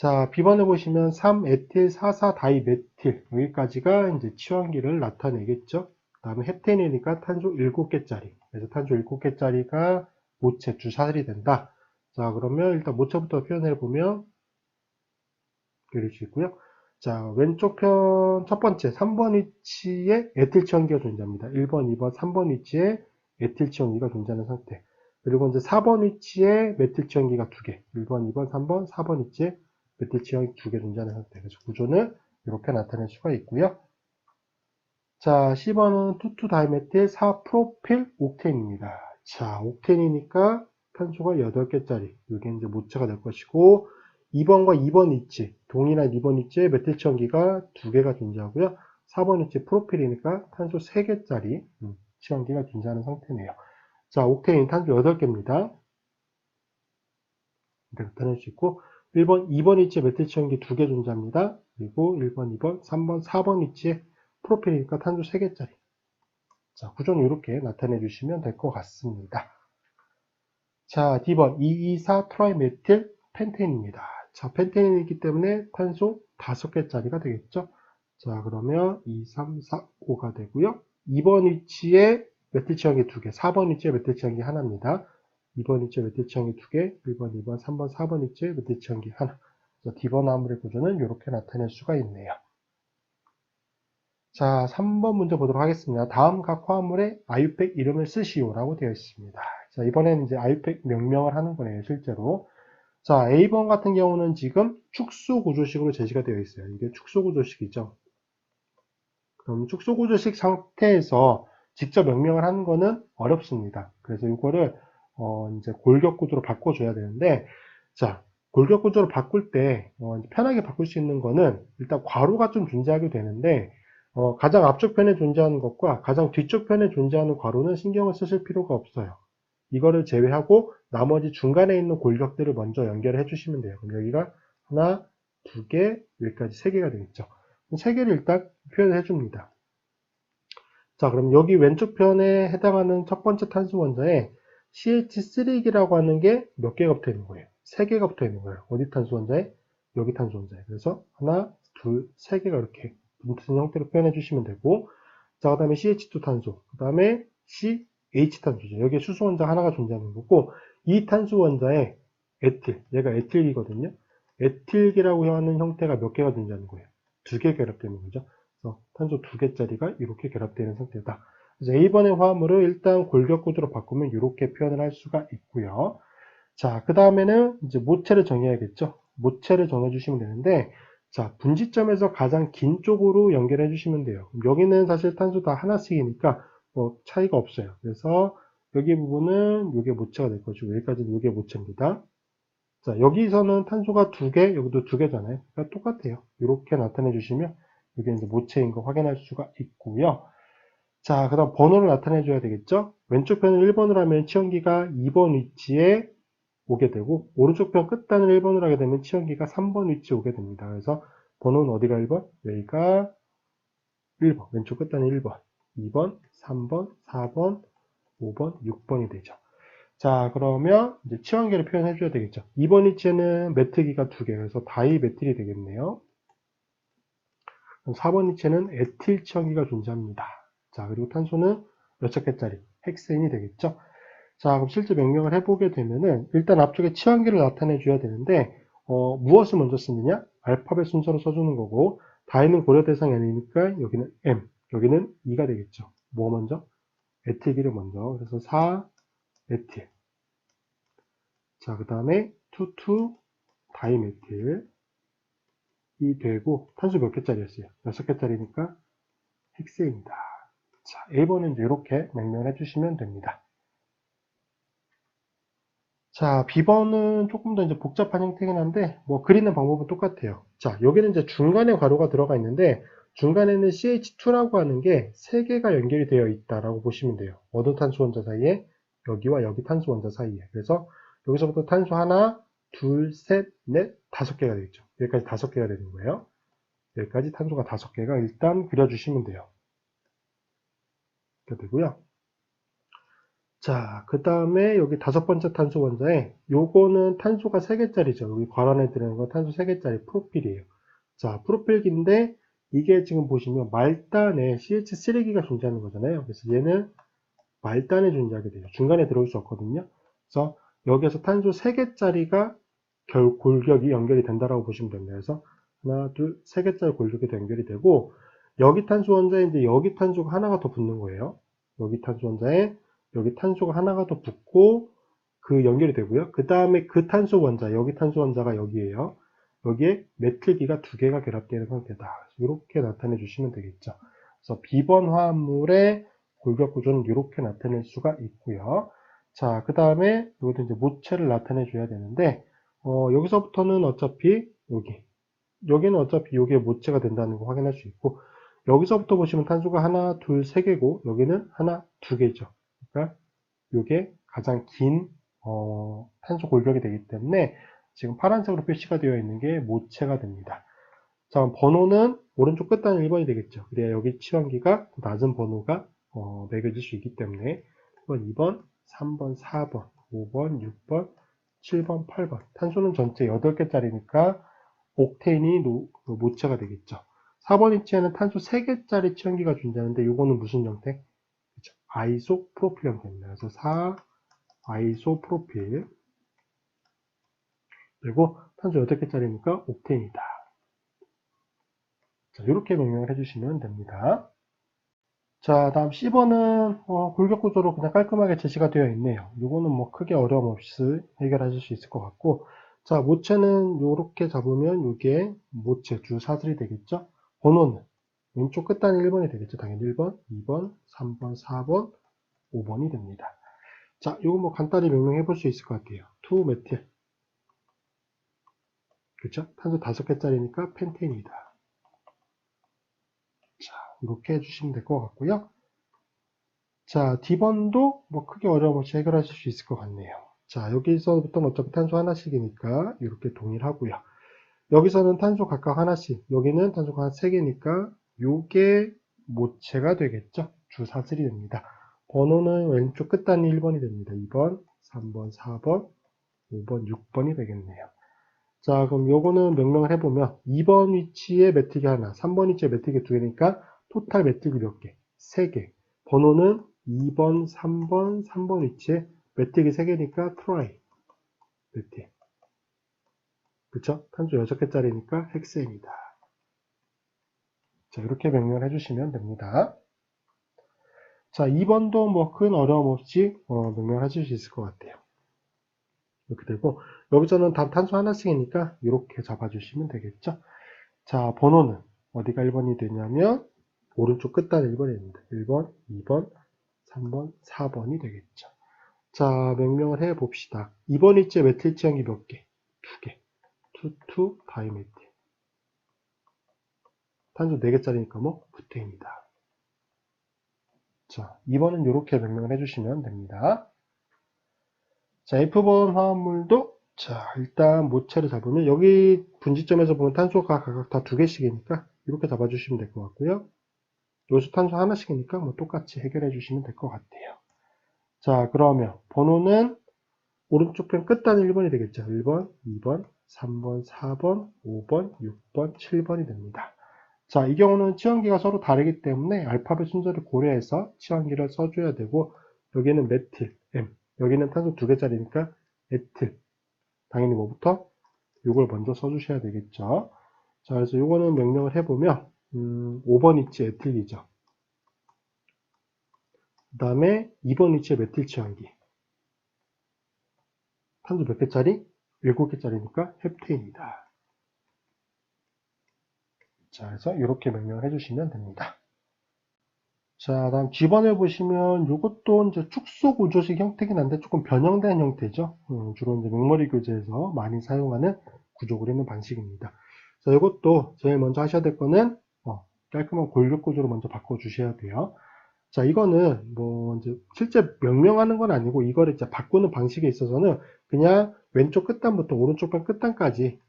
자, B번에 보시면 3에틸 44다이메틸 여기까지가 이제 치환기를 나타내겠죠. 그 다음에 헵텐이니까 탄소 7개짜리. 그래서 탄소 7개짜리가 모체 주사슬이 된다. 자, 그러면 일단 모체부터 표현해 보면 그릴 수 있고요. 자, 왼쪽 편 첫 번째 3번 위치에 에틸 치환기가 존재합니다. 1번, 2번, 3번 위치에 에틸 치환기가 존재하는 상태. 그리고 이제 4번 위치에 메틸 치환기가 2개. 1번, 2번, 3번, 4번 위치에 메틸 치환기 2개 존재하는 상태. 그래서 구조는 이렇게 나타낼 수가 있고요. 자, 10번은 2,2-다이메틸 4프로필 옥텐입니다. 자, 옥텐이니까 탄소가 8개짜리. 이게 이제 모체가 될 것이고, 2번과 2번 위치, 동일한 2번 위치에 메틸 치환기가 2개가 존재하고요. 4번 위치 프로필이니까 탄소 3개짜리 치환기가 존재하는 상태네요. 자, 옥테인 탄소 8개입니다. 이렇게 나타낼 수 있고, 1번, 2번 위치에 메틸 치환기 2개 존재합니다. 그리고 1번, 2번, 3번, 4번 위치에 프로필이니까 탄소 3개짜리. 자, 구조는 이렇게 나타내 주시면 될 것 같습니다. 자, D번 224 트라이메틸 펜테인입니다. 자, 펜테인이기 때문에 탄소 5개짜리가 되겠죠. 자, 그러면 2, 3, 4, 5가 되고요. 2번 위치에 메틸 치환기 2개, 4번 위치에 메틸 치환기 하나입니다. 2번 위치에 메틸 치환기 2개, 1번, 2번, 3번, 4번 위치에 메틸 치환기 하나. D번 화물의 구조는 이렇게 나타낼 수가 있네요. 자, 3번 문제 보도록 하겠습니다. 다음 각 화합물의 아유팩 이름을 쓰시오라고 되어 있습니다. 자, 이번에는 이제 아유팩 명명을 하는 거네요, 실제로. 자, A번 같은 경우는 지금 축소 구조식으로 제시가 되어 있어요. 이게 축소 구조식이죠. 그럼 축소 구조식 상태에서 직접 명명을 하는 거는 어렵습니다. 그래서 이거를 이제 골격 구조로 바꿔줘야 되는데, 자, 골격 구조로 바꿀 때 편하게 바꿀 수 있는 거는 일단 괄호가 좀 존재하게 되는데, 가장 앞쪽 편에 존재하는 것과 가장 뒤쪽 편에 존재하는 괄호는 신경을 쓰실 필요가 없어요. 이거를 제외하고 나머지 중간에 있는 골격들을 먼저 연결해 주시면 돼요. 그럼 여기가 하나, 두 개, 여기까지 세 개가 되겠죠. 세 개를 일단 표현해 줍니다. 자, 그럼 여기 왼쪽 편에 해당하는 첫 번째 탄소 원자에 CH3기라고 하는 게 몇 개가 붙어 있는 거예요? 세 개가 붙어 있는 거예요. 어디 탄소 원자에? 여기 탄소 원자에. 그래서 하나, 둘, 세 개가 이렇게 붙은 형태로 표현해 주시면 되고, 자, 그 다음에 CH2 탄소, 그 다음에 CH 탄소죠. 여기에 수소 원자 하나가 존재하는 거고, 이 탄소 원자에 에틸, 얘가 에틸기거든요. 에틸기라고 하는 형태가 몇 개가 존재하는 거예요? 2개 결합되는 거죠. 그래서 탄소 2개짜리가 이렇게 결합되는 상태다. 그래서 A번의 화합물을 일단 골격 구조로 바꾸면 이렇게 표현을 할 수가 있고요. 자, 그 다음에는 이제 모체를 정해야겠죠. 모체를 정해주시면 되는데, 자, 분지점에서 가장 긴 쪽으로 연결해 주시면 돼요. 여기는 사실 탄소 다 하나씩이니까 뭐 차이가 없어요. 그래서 여기 부분은 이게 모체가 될 것이고, 여기까지는 이게 모체입니다. 자, 여기서는 탄소가 2개, 여기도 2개잖아요. 그러니까 똑같아요. 이렇게 나타내 주시면 이게 이제 모체인 거 확인할 수가 있고요. 자, 그 다음 번호를 나타내 줘야 되겠죠? 왼쪽 편을 1번으로 하면 치원기가 2번 위치에 오게 되고, 오른쪽 편 끝단을 1번으로 하게 되면 치원기가 3번 위치에 오게 됩니다. 그래서 번호는 어디가 1번? 여기가 1번. 왼쪽 끝단은 1번, 2번, 3번, 4번, 5번, 6번이 되죠. 자, 그러면 이제 치환계를 표현해 줘야 되겠죠. 2번 위치에는 메트기가 2개, 그래서 다이메틸이 되겠네요. 4번 위치에는 에틸 치환기가 존재합니다. 자, 그리고 탄소는 몇 개짜리? 헥세인이 되겠죠. 자, 그럼 실제 명령을 해보게 되면은 일단 앞쪽에 치환기를 나타내 줘야 되는데 무엇을 먼저 쓰느냐? 알파벳 순서로 써주는 거고, 다이는 고려 대상이 아니니까 여기는 M, 여기는 E가 되겠죠. 뭐 먼저? 에틸기를 먼저. 그래서 4 에틸. 자, 그 다음에 2,2 다이메틸이 되고, 탄소 몇 개짜리였어요? 6개짜리니까 헥세입니다. 자, A번은 이렇게 명령을 해주시면 됩니다. 자, B번은 조금 더 이제 복잡한 형태긴 한데, 뭐, 그리는 방법은 똑같아요. 자, 여기는 이제 중간에 괄호가 들어가 있는데, 중간에는 CH2라고 하는 게 3개가 연결이 되어 있다라고 보시면 돼요. 어느 탄소 원자 사이에? 여기와 여기 탄소 원자 사이에. 그래서 여기서부터 탄소 하나, 둘, 셋, 넷, 5개가 되겠죠. 여기까지 5개가 되는 거예요. 여기까지 탄소가 5개가 일단 그려주시면 돼요. 이렇게 되고요. 자, 그 다음에 여기 다섯 번째 탄소 원자에 요거는 탄소가 3개짜리죠. 여기 괄안에 들어있는 건 탄소 3개짜리 프로필이에요. 자, 프로필기인데 이게 지금 보시면 말단에 CH3기가 존재하는 거잖아요. 그래서 얘는 말단에 존재하게 돼요. 중간에 들어올 수 없거든요. 그래서 여기에서 탄소 3개짜리가 골격이 연결이 된다라고 보시면 됩니다. 그래서 하나, 둘, 3개짜리 골격이 연결이 되고 여기 탄소 원자에 이제 여기 탄소가 하나가 더 붙는 거예요. 여기 탄소 원자에 여기 탄소가 하나가 더 붙고 그 연결이 되고요. 그 다음에 그 탄소 원자, 여기 탄소 원자가 여기에요. 여기에 메틸기가 2개가 결합되는 상태다. 이렇게 나타내 주시면 되겠죠. 그래서 B번 화합물의 골격 구조는 이렇게 나타낼 수가 있고요. 자, 그 다음에 이것도 이제 모체를 나타내 줘야 되는데 여기서부터는 어차피 여기는 어차피 이게 모체가 된다는 거 확인할 수 있고 여기서부터 보시면 탄소가 하나, 둘, 3개고 여기는 하나, 2개죠. 그러니까 이게 가장 긴 탄소 골격이 되기 때문에 지금 파란색으로 표시가 되어 있는 게 모체가 됩니다. 자, 번호는 오른쪽 끝단은 1번이 되겠죠. 그래야 여기 치환기가 낮은 번호가 매겨질 수 있기 때문에 1번, 2번, 3번, 4번, 5번, 6번, 7번, 8번. 탄소는 전체 8개짜리니까 옥테인이 모체가 되겠죠. 4번 위치에는 탄소 3개짜리 치환기가 존재하는데 이거는 무슨 형태? 그렇죠. 아이소프로필 형태입니다. 그래서 4 아이소프로필 그리고 탄소 8개짜리니까 옥테인이다. 자, 이렇게 명령을 해주시면 됩니다. 자, 다음 C번은 골격 구조로 그냥 깔끔하게 제시가 되어 있네요. 이거는 뭐 크게 어려움 없이 해결하실 수 있을 것 같고, 자, 모체는 이렇게 잡으면 이게 모체 주 사슬이 되겠죠. 번호는 왼쪽 끝단이 1번이 되겠죠. 당연히 1번, 2번, 3번, 4번, 5번이 됩니다. 자, 이거 뭐 간단히 명명해 볼 수 있을 것 같아요. 2 메틸. 그렇죠? 탄소 5개짜리니까 펜테인이다. 자, 이렇게 해주시면 될 것 같고요. 자, D번도 뭐 크게 어려움 없이 해결하실 수 있을 것 같네요. 자, 여기서부터는 어차피 탄소 하나씩이니까 이렇게 동일하고요. 여기서는 탄소 각각 하나씩, 여기는 탄소가 3개니까 요게 모체가 되겠죠. 주사슬이 됩니다. 번호는 왼쪽 끝단이 1번이 됩니다. 2번, 3번, 4번, 5번, 6번이 되겠네요. 자, 그럼 요거는 명령을 해보면 2번 위치에 메틱이 하나, 3번 위치에 메틱이 2개니까 토탈 메틱이 몇 개? 3개. 번호는 2번, 3번 위치에 메틱이 3개니까 트라이 메틱. 그쵸? 탄소 6개짜리니까 헥센이다. 자, 이렇게 명령을 해주시면 됩니다. 자, 2번도 뭐 큰 어려움 없이 명령을 하실 수 있을 것 같아요. 이렇게 되고 여기서는 단 탄소 하나씩이니까 이렇게 잡아주시면 되겠죠. 자, 번호는 어디가 1번이 되냐면 오른쪽 끝단 1번이 됩니다. 1번, 2번, 3번, 4번이 되겠죠. 자, 명명을 해 봅시다. 2번 위치에 메틸 치환기 몇 개? 2개. 2 다이메틸. 탄소 4개짜리니까 뭐 부테입니다. 자, 2번은 이렇게 명명을 해주시면 됩니다. 자, F번 화합물도 자, 일단 모체를 잡으면 여기 분지점에서 보면 탄소가 각각 다 2개씩이니까 이렇게 잡아주시면 될 것 같고요. 요수 탄소 하나씩이니까 뭐 똑같이 해결해 주시면 될 것 같아요. 자, 그러면 번호는 오른쪽 편 끝단이 1번이 되겠죠. 1번, 2번, 3번, 4번, 5번, 6번, 7번이 됩니다. 자, 이 경우는 치환기가 서로 다르기 때문에 알파벳 순서를 고려해서 치환기를 써줘야 되고 여기는 메틸, M, 여기는 탄소 2개짜리니까 에틸. 당연히 뭐부터? 이걸 먼저 써주셔야 되겠죠. 자, 그래서 이거는 명령을 해보면 5번 위치 에틸이죠. 그 다음에 2번 위치에 메틸 치환기. 탄소 몇 개짜리? 7개짜리니까 헵테인이다. 자, 그래서 이렇게 명령을 해주시면 됩니다. 자, 다음 G번을 보시면 이것도 이제 축소 구조식 형태긴 한데 조금 변형된 형태죠. 주로 이제 맥머리 교재에서 많이 사용하는 구조 그리는 방식입니다. 자, 이것도 제일 먼저 하셔야 될 거는 깔끔한 골격 구조로 먼저 바꿔주셔야 돼요. 자, 이거는 뭐 이제 실제 명명하는 건 아니고 이거를 이제 바꾸는 방식에 있어서는 그냥 왼쪽 끝단부터 오른쪽 편 끝단까지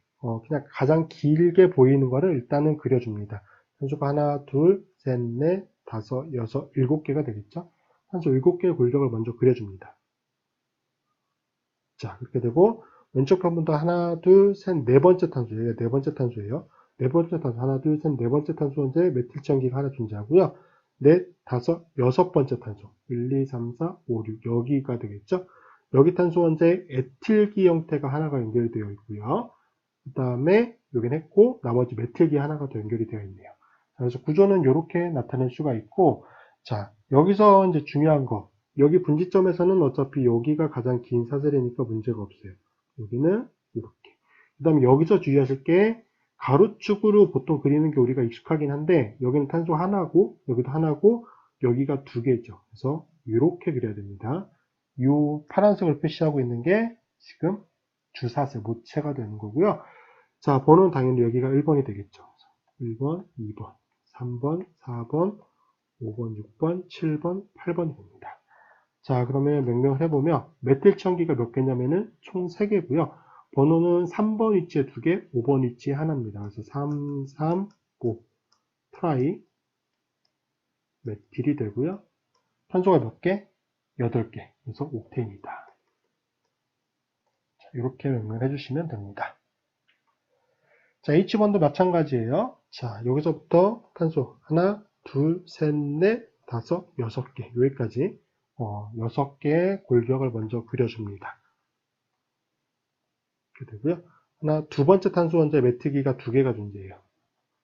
그냥 가장 길게 보이는 거를 일단은 그려줍니다. 탄소가 하나, 둘, 셋, 넷, 다섯, 여섯, 7개가 되겠죠. 탄소 7개의 골격을 먼저 그려줍니다. 자, 이렇게 되고 왼쪽 편부터 하나, 둘, 셋, 네 번째 탄소. 여기가 네 번째 탄소예요. 네 번째 탄소. 하나, 둘, 셋, 네 번째 탄소 원자에 메틸지연기가 하나 존재하고요. 넷, 다섯, 여섯 번째 탄소. 1, 2, 3, 4, 5, 6. 여기가 되겠죠. 여기 탄소 원자에 에틸기 형태가 하나가 연결되어 있고요. 그 다음에 여긴 했고 나머지 메틸기 하나가 더 연결이 되어 있네요. 그래서 구조는 이렇게 나타낼 수가 있고, 자, 여기서 이제 중요한 거. 여기 분지점에서는 어차피 여기가 가장 긴 사슬이니까 문제가 없어요. 여기는 이렇게. 그 다음에 여기서 주의하실 게 가로축으로 보통 그리는 게 우리가 익숙하긴 한데 여기는 탄소 하나고 여기도 하나고 여기가 두 개죠. 그래서 이렇게 그려야 됩니다. 이 파란색을 표시하고 있는 게 지금 주사슬, 모체가 되는 거고요. 자, 번호는 당연히 여기가 1번이 되겠죠. 1번, 2번, 3번, 4번, 5번, 6번, 7번, 8번이 됩니다. 자, 그러면 명령을 해보면 메틸지연기가 몇 개냐면은 총 3개고요. 번호는 3번 위치에 2개, 5번 위치에 하나입니다. 그래서 3, 3, 5 트라이 메틸이 되고요. 탄소가 몇 개? 8개. 그래서 옥테인이다. 자, 이렇게 명령을 해주시면 됩니다. 자, H번도 마찬가지예요. 자, 여기서부터 탄소 하나, 둘, 셋, 넷, 다섯, 6개. 여기까지 6개의 골격을 먼저 그려줍니다. 이렇게 되고요. 두 번째 탄소 원자에 메틸기가 2개가 존재해요.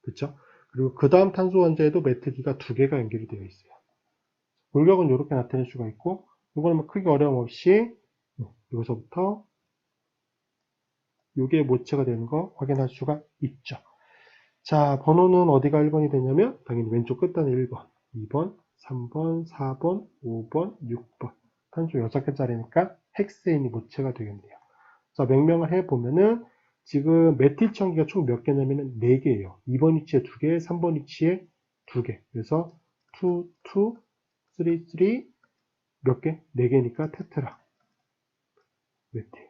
그렇죠? 그리고 그 다음 탄소 원자에도 메틸기가 2개가 연결이 되어 있어요. 골격은 이렇게 나타낼 수가 있고, 이거는 뭐 크게 어려움 없이 여기서부터 이게 모체가 되는 거 확인할 수가 있죠. 자, 번호는 어디가 1번이 되냐면 당연히 왼쪽 끝단에 1번, 2번, 3번, 4번, 5번, 6번. 탄소 6개짜리니까 헥세인이 모체가 되겠네요. 자, 명명을 해보면은 지금 메틸지연기가 총 몇 개냐면은 4개예요. 2번 위치에 2개, 3번 위치에 2개. 그래서 2, 2, 3, 3, 몇 개? 4개니까 테트라. 메틸.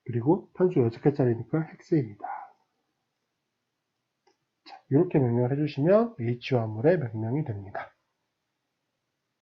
그리고 탄소 6개짜리니까 헥세인이다. 자, 이렇게 명령을 해주시면 H화물의 명령이 됩니다.